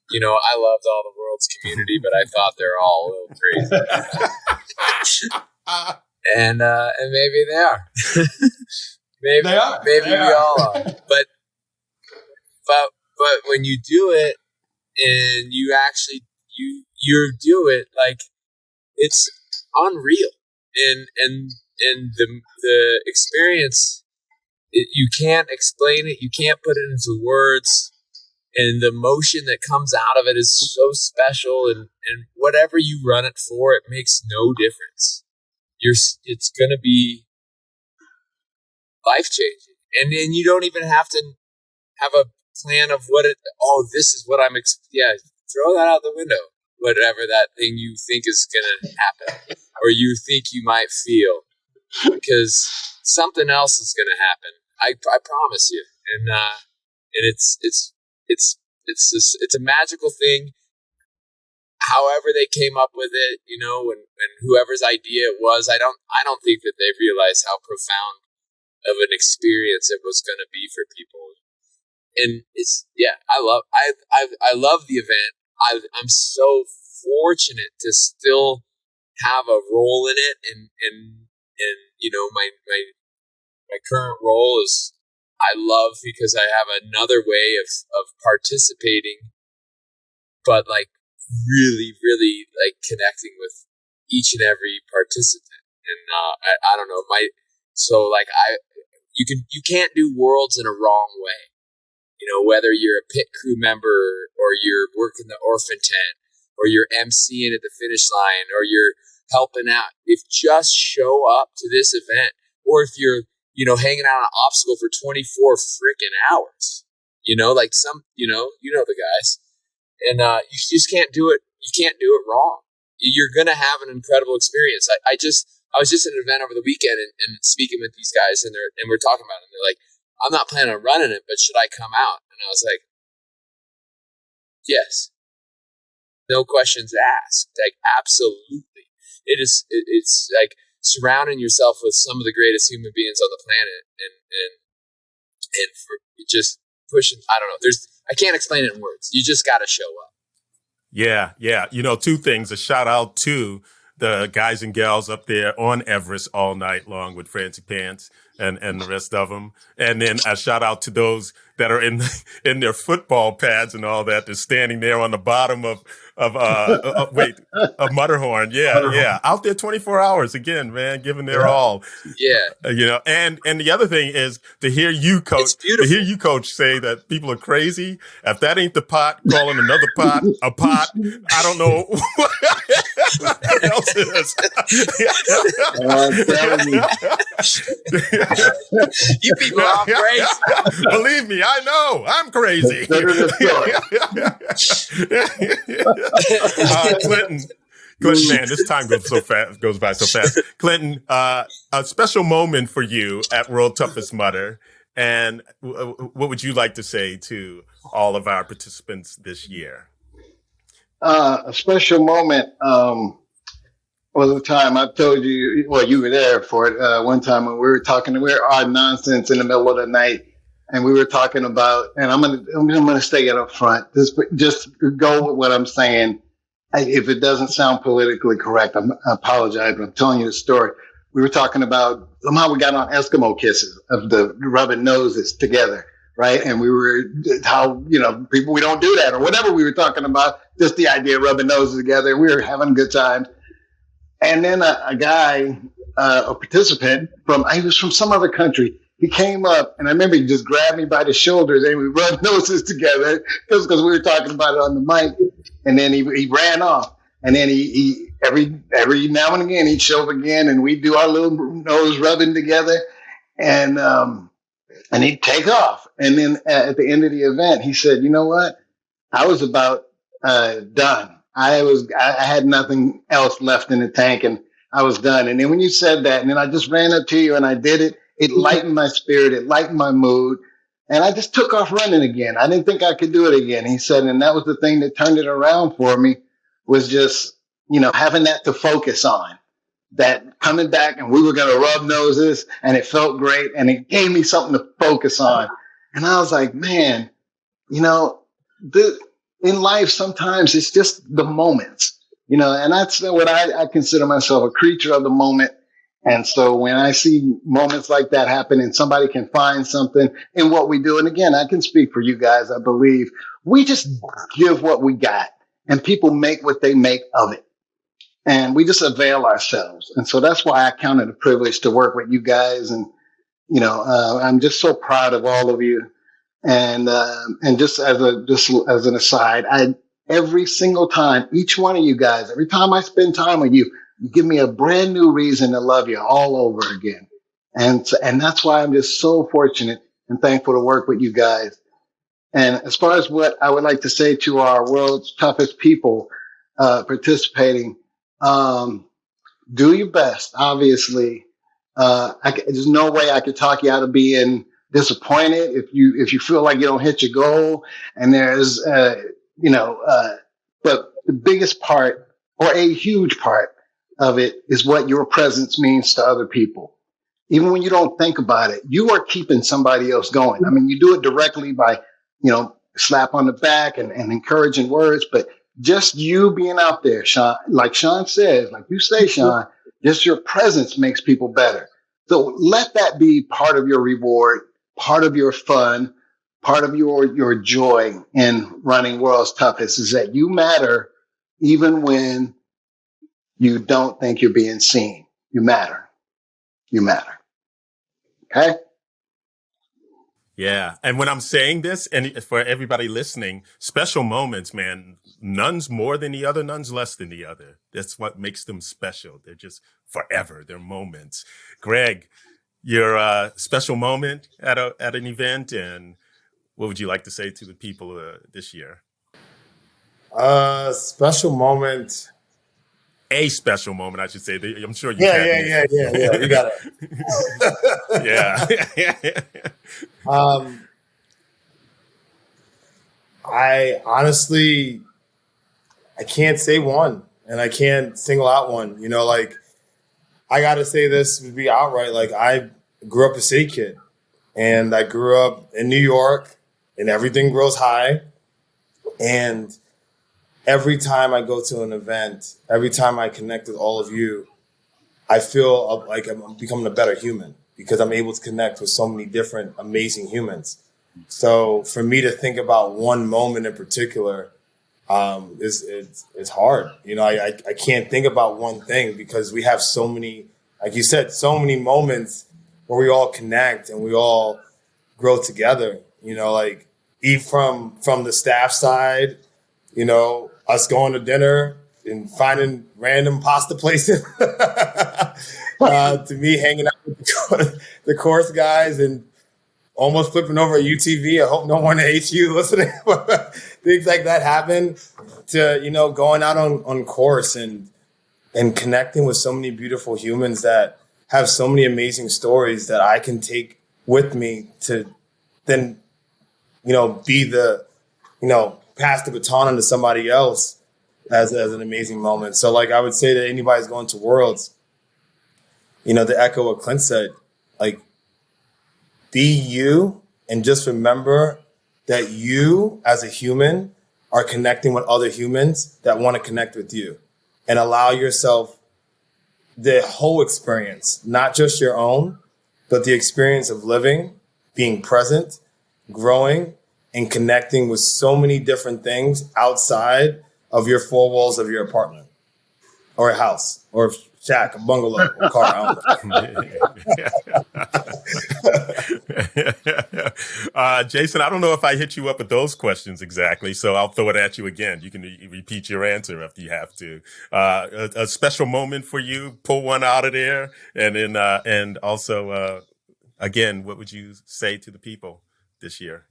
you know, I loved all the world's community, but I thought they're all a little crazy. and maybe they are. maybe they are. Maybe we all are. But when you do it and you actually you do it, like, it's unreal, and the experience, you can't explain it, you can't put it into words, and the emotion that comes out of it is so special, and whatever you run it for, it makes no difference. It's going to be life changing, and then you don't even have to have a plan of this is what throw that out the window. Whatever that thing you think is going to happen, or you think you might feel, because something else is going to happen. I promise you. And it's a magical thing. However they came up with it, you know, and whoever's idea it was, I don't think that they realized how profound of an experience it was going to be for people. And I love the event. I'm so fortunate to still have a role in it, and you know, my current role is I love because I have another way of participating, but like really, really like connecting with each and every participant. And I don't know, you can't do worlds in a wrong way. You know, whether you're a pit crew member, or you're working the orphan tent, or you're emceeing at the finish line, or you're helping out, if just show up to this event, or if you're, you know, hanging out on an obstacle for 24 freaking hours, you know, like you know the guys, and you just can't do it. You can't do it wrong. You're going to have an incredible experience. I was just at an event over the weekend and speaking with these guys, and we're talking about it, and they're like, I'm not planning on running it, but should I come out? And I was like, yes. No questions asked. Like, absolutely. It's like surrounding yourself with some of the greatest human beings on the planet, and for just pushing, I don't know. I can't explain it in words. You just got to show up. Yeah. You know, two things. A shout out to the guys and gals up there on Everest all night long with Francie Pants and the rest of them. And then a shout out to those that are in their football pads and all that. They're standing there on the bottom of Mutterhorn. Yeah. Out there 24 hours again, man, giving their all. Yeah. You know, and the other thing is to hear you, coach, say that people are crazy. If that ain't the pot, calling another pot a pot, I don't know what else is. You people are crazy. Believe me, I know. I'm crazy. Clinton, man, this time goes by so fast. Clinton, a special moment for you at World Toughest Mudder, and what would you like to say to all of our participants this year? A special moment. was a time I told you, well, you were there for it. One time when we were talking, we were our nonsense in the middle of the night, and we were talking about, and I'm gonna stay it up front. Just go with what I'm saying. If it doesn't sound politically correct, I apologize, but I'm telling you the story. We were talking about somehow we got on Eskimo kisses of the rubbing noses together, right? And we were how people we don't do that or whatever we were talking about. Just the idea of rubbing noses together. We were having good times. And then a guy, a participant he was from some other country. He came up, and I remember he just grabbed me by the shoulders, and we rubbed noses together because we were talking about it on the mic. And then he ran off, and then he every now and again he'd show up again, and we'd do our little nose rubbing together, and he'd take off. And then at the end of the event, he said, "You know what? I was about done. I had nothing else left in the tank, and I was done." And then when you said that, and then I just ran up to you and I did it, it lightened my spirit, it lightened my mood, and I just took off running again. I didn't think I could do it again. He said, and that was the thing that turned it around for me, was just having that to focus on, that coming back, and we were going to rub noses, and it felt great, and it gave me something to focus on. And I was like, man, in life, sometimes it's just the moments, and that's what I consider myself, a creature of the moment. And so when I see moments like that happen and somebody can find something in what we do, and again, I can speak for you guys, I believe we just give what we got and people make what they make of it. And we just avail ourselves. And so that's why I count it a privilege to work with you guys. And, I'm just so proud of all of you. And just as an aside, every single time, each one of you guys, every time I spend time with you, you give me a brand new reason to love you all over again. And that's why I'm just so fortunate and thankful to work with you guys. And as far as what I would like to say to our world's toughest people participating, do your best. Obviously, there's no way I could talk you out of being disappointed if you feel like you don't hit your goal. And there's, but the biggest part, or a huge part of it, is what your presence means to other people. Even when you don't think about it, you are keeping somebody else going. I mean, you do it directly by, slap on the back and encouraging words, but just you being out there, Sean, like Sean says, like you say, Sean, just your presence makes people better. So let that be part of your reward, part of your fun, part of your joy in running World's Toughest, is that you matter even when you don't think you're being seen. You matter. You matter. Okay? Yeah. And when I'm saying this, and for everybody listening, special moments, man, none's more than the other, none's less than the other. That's what makes them special. They're just forever. They're moments. Greg, your special moment at an event, and what would you like to say to the people this year? Special moment. A special moment, I should say. I'm sure you Yeah. You got it. Yeah. I honestly, I can't say one, and I can't single out one. I got to say this to be outright. Like, I grew up a city kid, and I grew up in New York, and everything grows high. And every time I go to an event, every time I connect with all of you, I feel like I'm becoming a better human because I'm able to connect with so many different amazing humans. So for me to think about one moment in particular, it's hard. I can't think about one thing because we have so many, like you said, so many moments where we all connect and we all grow together. Eat from the staff side, us going to dinner and finding random pasta places, to me hanging out with the course guys and almost flipping over a UTV. I hope no one hates you listening. Things like that happen, to, going out on course and connecting with so many beautiful humans that have so many amazing stories that I can take with me to then, be the, pass the baton on to somebody else. as an amazing moment. So like I would say that anybody's going to Worlds, you know, to echo what Clint said, like be you and just remember that you as a human are connecting with other humans that want to connect with you, and allow yourself the whole experience, not just your own, but the experience of living, being present, growing, and connecting with so many different things outside of your four walls of your apartment or a house or a shack, a bungalow, a car. I don't know. Jason, I don't know if I hit you up with those questions exactly, so I'll throw it at you again. You can repeat your answer if you have to. A special moment for you, pull one out of there, and then and also again, what would you say to the people this year?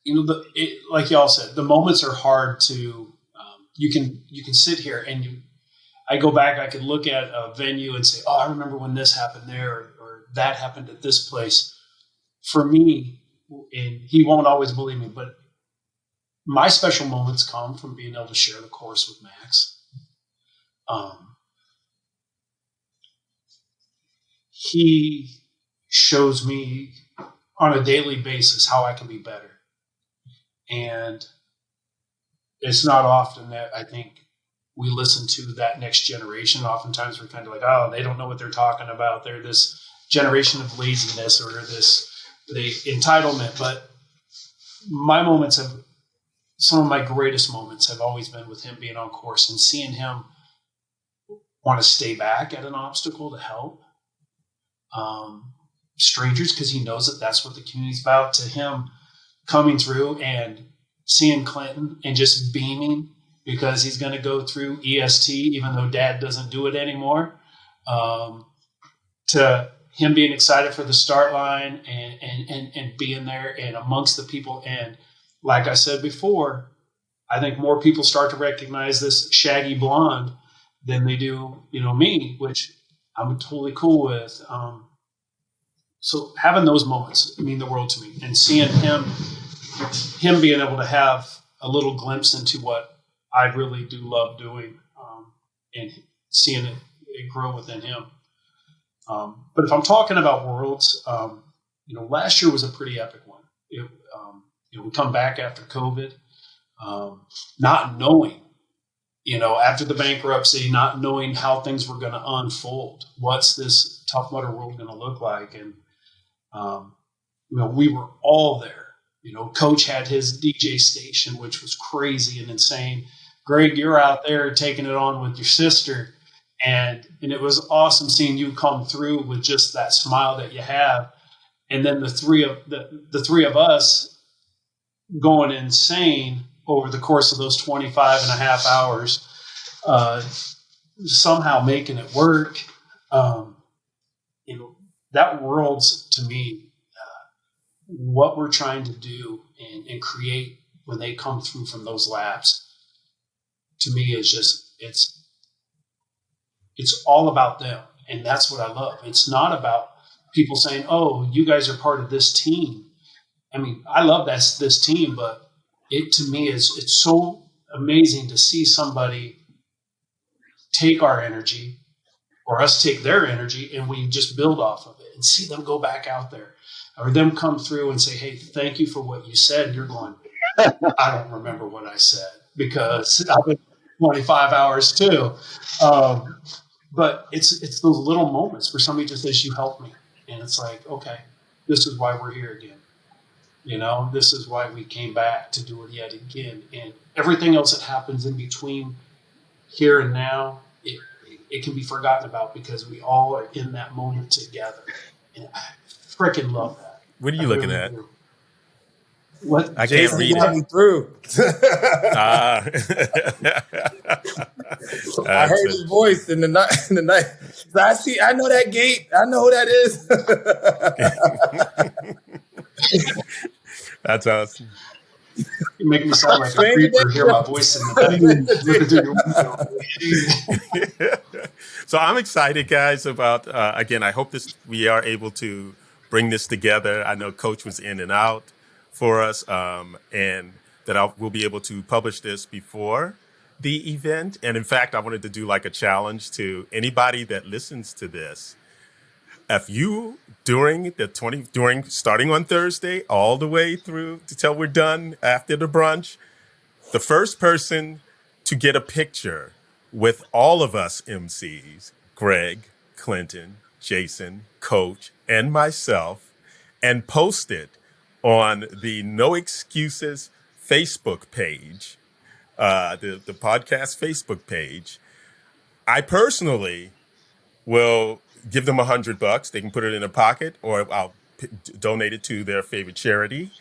You know, like y'all said, the moments are hard to. You can sit here and I go back. I could look at a venue and say, "Oh, I remember when this happened there, or that happened at this place." For me, and he won't always believe me, but my special moments come from being able to share the course with Max. He shows me on a daily basis how I can be better. And it's not often that I think we listen to that next generation. Oftentimes we're kind of like, oh, they don't know what they're talking about. They're this generation of laziness or the entitlement. But some of my greatest moments have always been with him being on course and seeing him want to stay back at an obstacle to help strangers, because he knows that that's what the community's about. To him coming through and seeing Clinton and just beaming because he's going to go through EST, even though Dad doesn't do it anymore, to him being excited for the start line and being there and amongst the people. And like I said before, I think more people start to recognize this shaggy blonde than they do, me, which I'm totally cool with. So having those moments mean the world to me, and seeing him being able to have a little glimpse into what I really do love doing, and seeing it grow within him. But if I'm talking about Worlds, last year was a pretty epic one. We come back after COVID, not knowing, after the bankruptcy, not knowing how things were going to unfold. What's this Tough Mudder world going to look like? And, we were all there. Coach had his DJ station, which was crazy and insane. Greg, you're out there taking it on with your sister. And it was awesome seeing you come through with just that smile that you have. And then the three of us going insane over the course of those 25 and a half hours, somehow making it work. That World's, to me, what we're trying to do and create when they come through from those laps, to me, is just, it's all about them. And that's what I love. It's not about people saying, oh, you guys are part of this team. I mean, I love this team, but it, to me, it's so amazing to see somebody take our energy or us take their energy and we just build off of it and see them go back out there, or them come through and say, hey, thank you for what you said. And you're going, I don't remember what I said because I've been 25 hours too. But it's those little moments where somebody just says, you helped me. And it's like, okay, this is why we're here again. This is why we came back to do it yet again. And everything else that happens in between here and now, it can be forgotten about because we all are in that moment together. And I freaking love that. What are you looking at? What? I can't read it. Me through. I heard his voice in the night. I know that gate. I know who that is. That's awesome. You make me sound like a creeper. Hear my voice in the night. So I'm excited, guys, about again. I hope we are able to bring this together. I know Coach was in and out for us, and that we'll be able to publish this before the event. And in fact, I wanted to do like a challenge to anybody that listens to this. If you during starting on Thursday all the way through till we're done after the brunch, the first person to get a picture with all of us MCs, Greg, Clinton, Jason, Coach, and myself, and post it on the No Excuses Facebook page, the podcast Facebook page, I personally will give them $100. They can put it in a pocket, or I'll donate it to their favorite charity.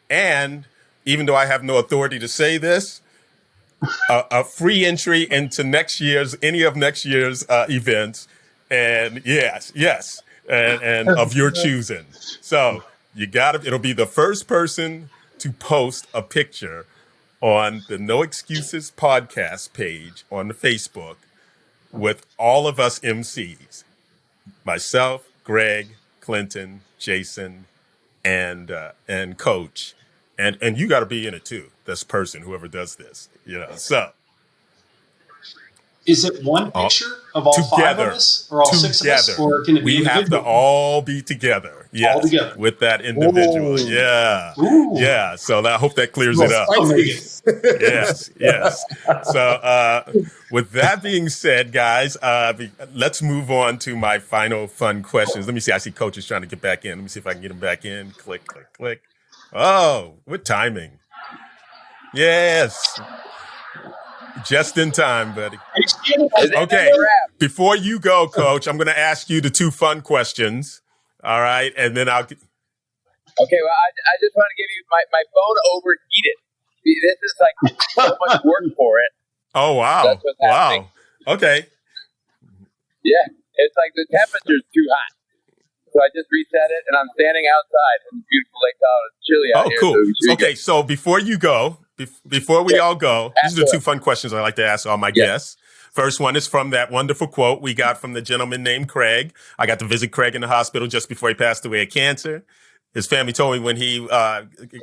And even though I have no authority to say this, a free entry into any of next year's events. And yes, and of your choosing. So it'll be the first person to post a picture on the No Excuses podcast page on the Facebook with all of us MCs, myself, Greg, Clinton, Jason, and Coach, and you got to be in it too. This person, whoever does this, so. Is it one picture of all five of us, or all six of us, or can it be individual? We have to all be together. Yes, all together with that individual. Ooh. Yeah, Ooh. Yeah. So I hope that clears it up. Yes. So with that being said, guys, let's move on to my final fun questions. Let me see. I see Coach is trying to get back in. Let me see if I can get him back in. Click, click, click. Oh, what timing? Yes. Just in time, buddy. Okay, before you go, Coach, I'm going to ask you the two fun questions. All right, and then I'll. Okay, well, I just want to give you my phone overheated. This is like so much work for it. Oh wow! That's what's happening. Wow. Okay. Yeah, it's like the temperature's too hot, so I just reset it, and I'm standing outside in beautiful Lake Tahoe. It's chilly out here. Oh, cool. So okay, so before you go. Before we all go, these are the two fun questions I like to ask all my guests. First one is from that wonderful quote we got from the gentleman named Craig. I got to visit Craig in the hospital just before he passed away of cancer. His family told me when he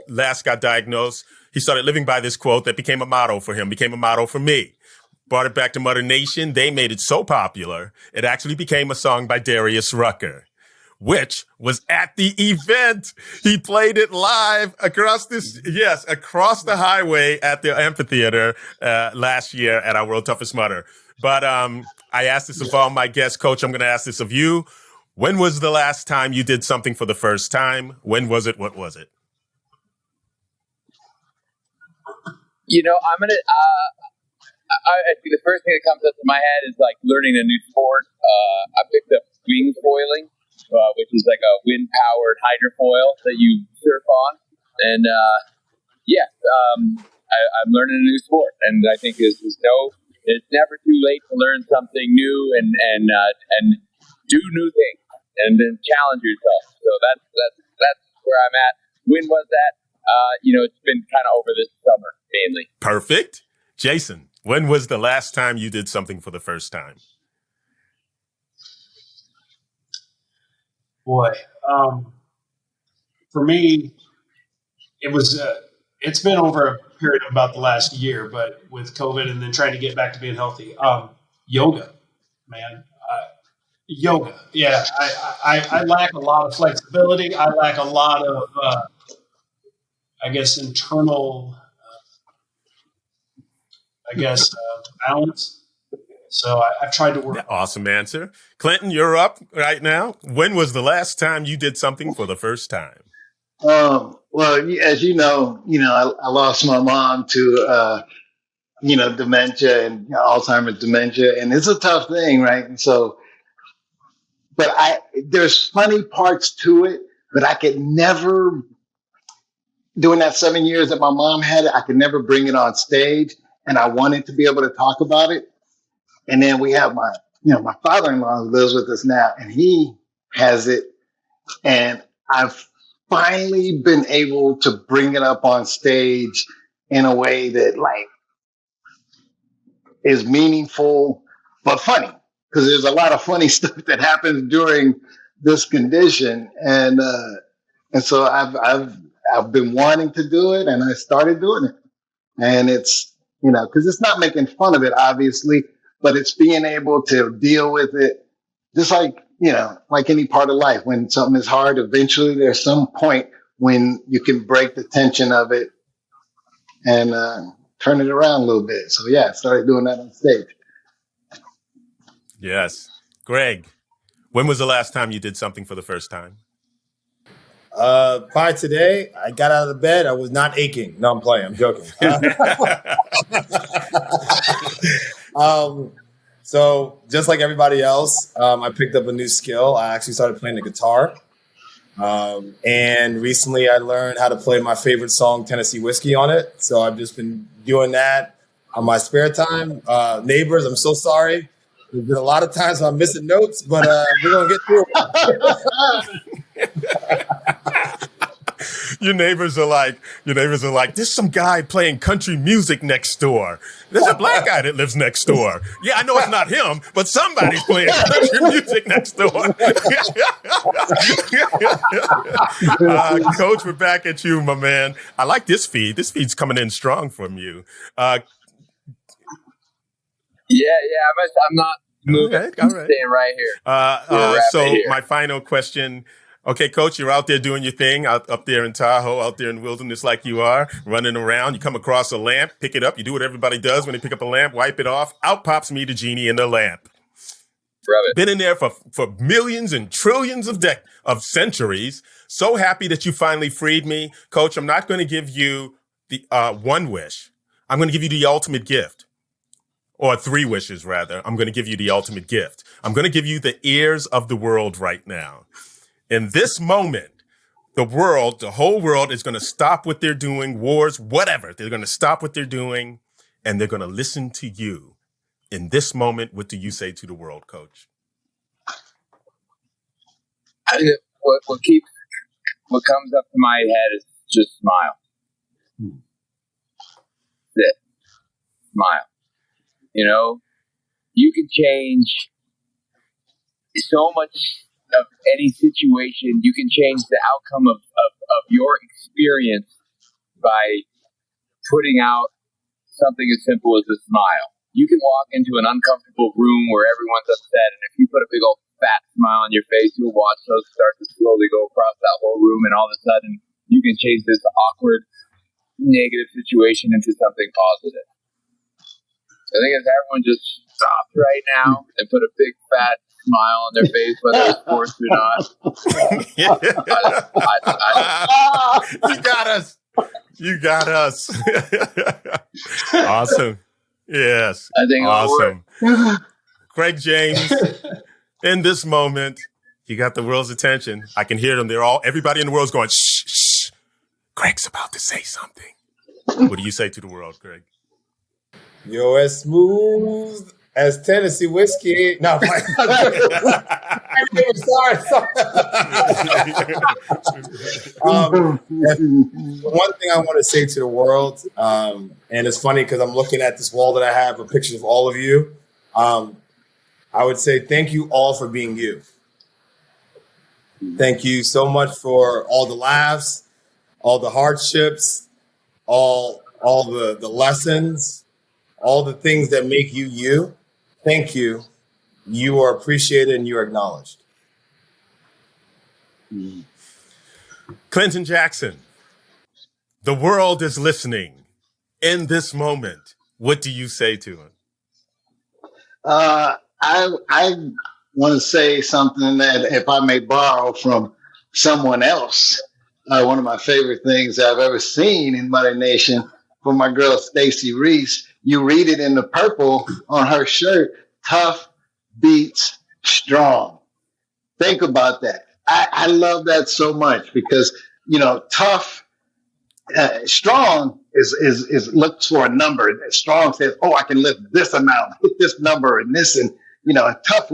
last got diagnosed, he started living by this quote that became a motto for him, became a motto for me. Brought it back to Mother Nation. They made it so popular, it actually became a song by Darius Rucker, which was at the event. He played it live across the highway at the amphitheater last year at our World Toughest Mudder. But I asked this of all my guests. Coach, I'm going to ask this of you. When was the last time you did something for the first time? When was it? What was it? I'm going to, I think the first thing that comes up to my head is like learning a new sport. I picked up wing foiling. Which is like a wind-powered hydrofoil that you surf on. And, I'm learning a new sport. And I think it's never too late to learn something new and do new things and then challenge yourself. So that's where I'm at. When was that? It's been kind of over this summer, mainly. Perfect. Jason, when was the last time you did something for the first time? Boy, for me, it's been over a period of about the last year, but with COVID and then trying to get back to being healthy, yoga, man, yoga. Yeah. I lack a lot of flexibility. I lack a lot of, internal, balance. So I've tried to work. Awesome answer. Clinton, you're up right now. When was the last time you did something for the first time? Well, as you know, I lost my mom to, dementia and Alzheimer's dementia. And it's a tough thing, right? And so, but there's funny parts to it, but I could never, during that 7 years that my mom had it, I could never bring it on stage. And I wanted to be able to talk about it. And then we have my father-in-law who lives with us now, and he has it. And I've finally been able to bring it up on stage in a way that is meaningful, but funny, because there's a lot of funny stuff that happens during this condition. And so I've been wanting to do it, and I started doing it. And it's, because it's not making fun of it, obviously, but it's being able to deal with it just like, like any part of life. When something is hard, eventually there's some point when you can break the tension of it and turn it around a little bit. So, yeah, I started doing that on stage. Yes. Greg, when was the last time you did something for the first time? Prior today, I got out of the bed. I was not aching. No, I'm playing. I'm joking. So just like everybody else, I picked up a new skill. I actually started playing the guitar. And recently I learned how to play my favorite song, Tennessee Whiskey, on it. So I've just been doing that on my spare time. Neighbors, I'm so sorry. There's been a lot of times I'm missing notes, but we're going to get through it. Your neighbors are like, there's some guy playing country music next door. There's a black guy that lives next door. Yeah, I know it's not him, but somebody's playing country music next door. Coach, we're back at you, my man. I like this feed. This feed's coming in strong from you. I'm not moving. All right. I'm staying right here. So my final question. Okay, Coach, you're out there doing your thing, up there in Tahoe, out there in the wilderness like you are, running around. You come across a lamp, pick it up. You do what everybody does when they pick up a lamp, wipe it off. Out pops me, the genie in the lamp. Love it. Been in there for millions and trillions of centuries. So happy that you finally freed me. Coach, I'm not going to give you the one wish. I'm going to give you the ultimate gift. Or 3 wishes, rather. I'm going to give you the ultimate gift. I'm going to give you the ears of the world right now. In this moment, the whole world is going to stop what they're doing, wars, whatever. They're going to stop what they're doing, and they're going to listen to you. In this moment, what do you say to the world, Coach? What comes up to my head is just smile. That's it. Smile. You can change so much of any situation. You can change the outcome of your experience by putting out something as simple as a smile. You can walk into an uncomfortable room where everyone's upset, and if you put a big old fat smile on your face, you'll watch those start to slowly go across that whole room, and all of a sudden you can change this awkward, negative situation into something positive. I think if everyone just stopped right now and put a big fat smile on their face, whether it's forced or not. You got us. Awesome. Yes. I think awesome. Craig James, in this moment, you got the world's attention. I can hear them. Everybody in the world's going, shh, shh. Craig's about to say something. What do you say to the world, Craig? Yo, as smooth as Tennessee whiskey. No, sorry. One thing I want to say to the world, and it's funny because I'm looking at this wall that I have of pictures of all of you. I would say thank you all for being you. Thank you so much for all the laughs, all the hardships, all the lessons, all the things that make you you. Thank you. You are appreciated and you are acknowledged. Clinton Jackson, the world is listening. In this moment, what do you say to him? I want to say something that, if I may borrow from someone else, one of my favorite things I've ever seen in Mother Nation, for my girl Stacey Reese. You read it in the purple on her shirt. Tough beats strong. Think about that. I love that so much because, tough, strong is looks for a number. Strong says, oh, I can lift this amount, hit this number and this. And, tough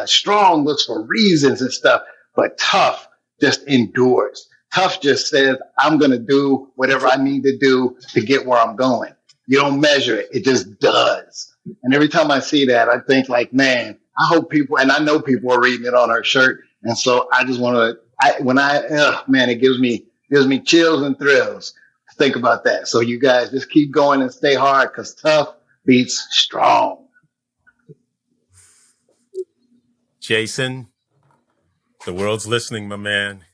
strong looks for reasons and stuff, but tough just endures. Tough just says, I'm going to do whatever I need to do to get where I'm going. You don't measure it. It just does. And every time I see that, I think like, man, I hope people, and I know people are reading it on her shirt. And so I just want to, it gives me chills and thrills think about that. So you guys just keep going and stay hard, because tough beats strong. Jason, the world's listening, my man.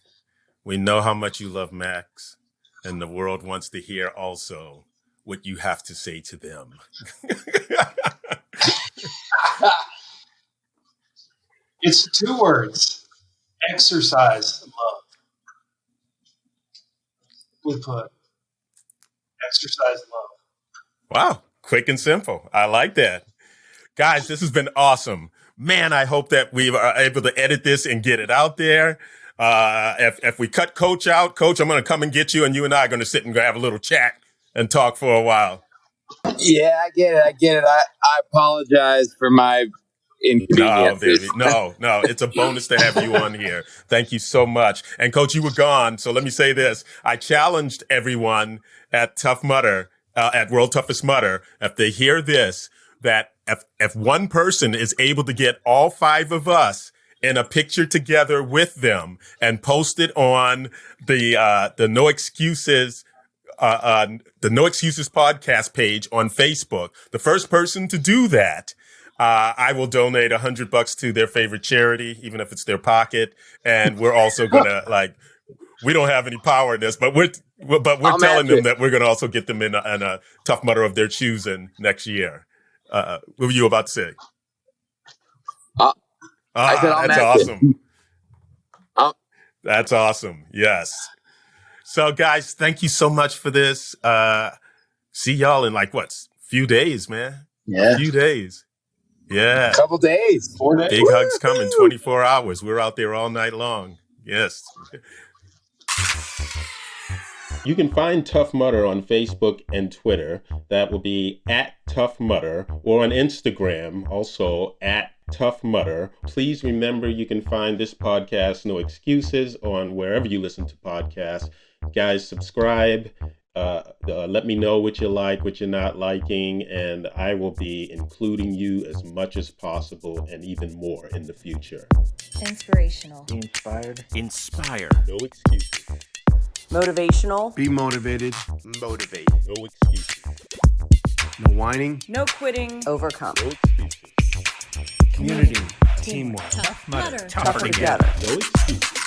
We know how much you love Max, and the world wants to hear also what you have to say to them. It's 2 words. Exercise love. We put exercise love. Wow. Quick and simple. I like that. Guys, this has been awesome. Man, I hope that we are able to edit this and get it out there. If we cut Coach out, Coach, I'm going to come and get you, and you and I are going to sit and have a little chat and talk for a while. Yeah, I get it. I apologize for my inconveniences. No, it's a bonus to have you on here. Thank you so much. And Coach, you were gone, so let me say this. I challenged everyone at Tough Mudder, at World Toughest Mudder, if they hear this, that if one person is able to get all 5 of us in a picture together with them and post it on the No Excuses the No Excuses podcast page on Facebook, the first person to do that, I will donate $100 to their favorite charity, even if it's their pocket. And we're also gonna we don't have any power in this, but we're telling them that we're gonna also get them in a Tough Mudder of their choosing next year. What were you about to say? That's awesome. That's awesome. Yes. So, guys, thank you so much for this. See y'all in few days, man. Yeah. A few days. Yeah. Couple days. 4 days. Big hugs coming, 24 hours. We're out there all night long. Yes. You can find Tough Mudder on Facebook and Twitter. That will be at Tough Mudder, or on Instagram, also at Tough Mudder. Please remember you can find this podcast, No Excuses, on wherever you listen to podcasts. Guys, subscribe. Let me know what you like, what you're not liking, and I will be including you as much as possible and even more in the future. Inspirational. Be inspired. Inspire. No excuses. Motivational. Be motivated. Motivate. No excuses. No whining. No quitting. Overcome. No excuses. Community. Teamwork. Tough Mudder. Tougher together. No excuses.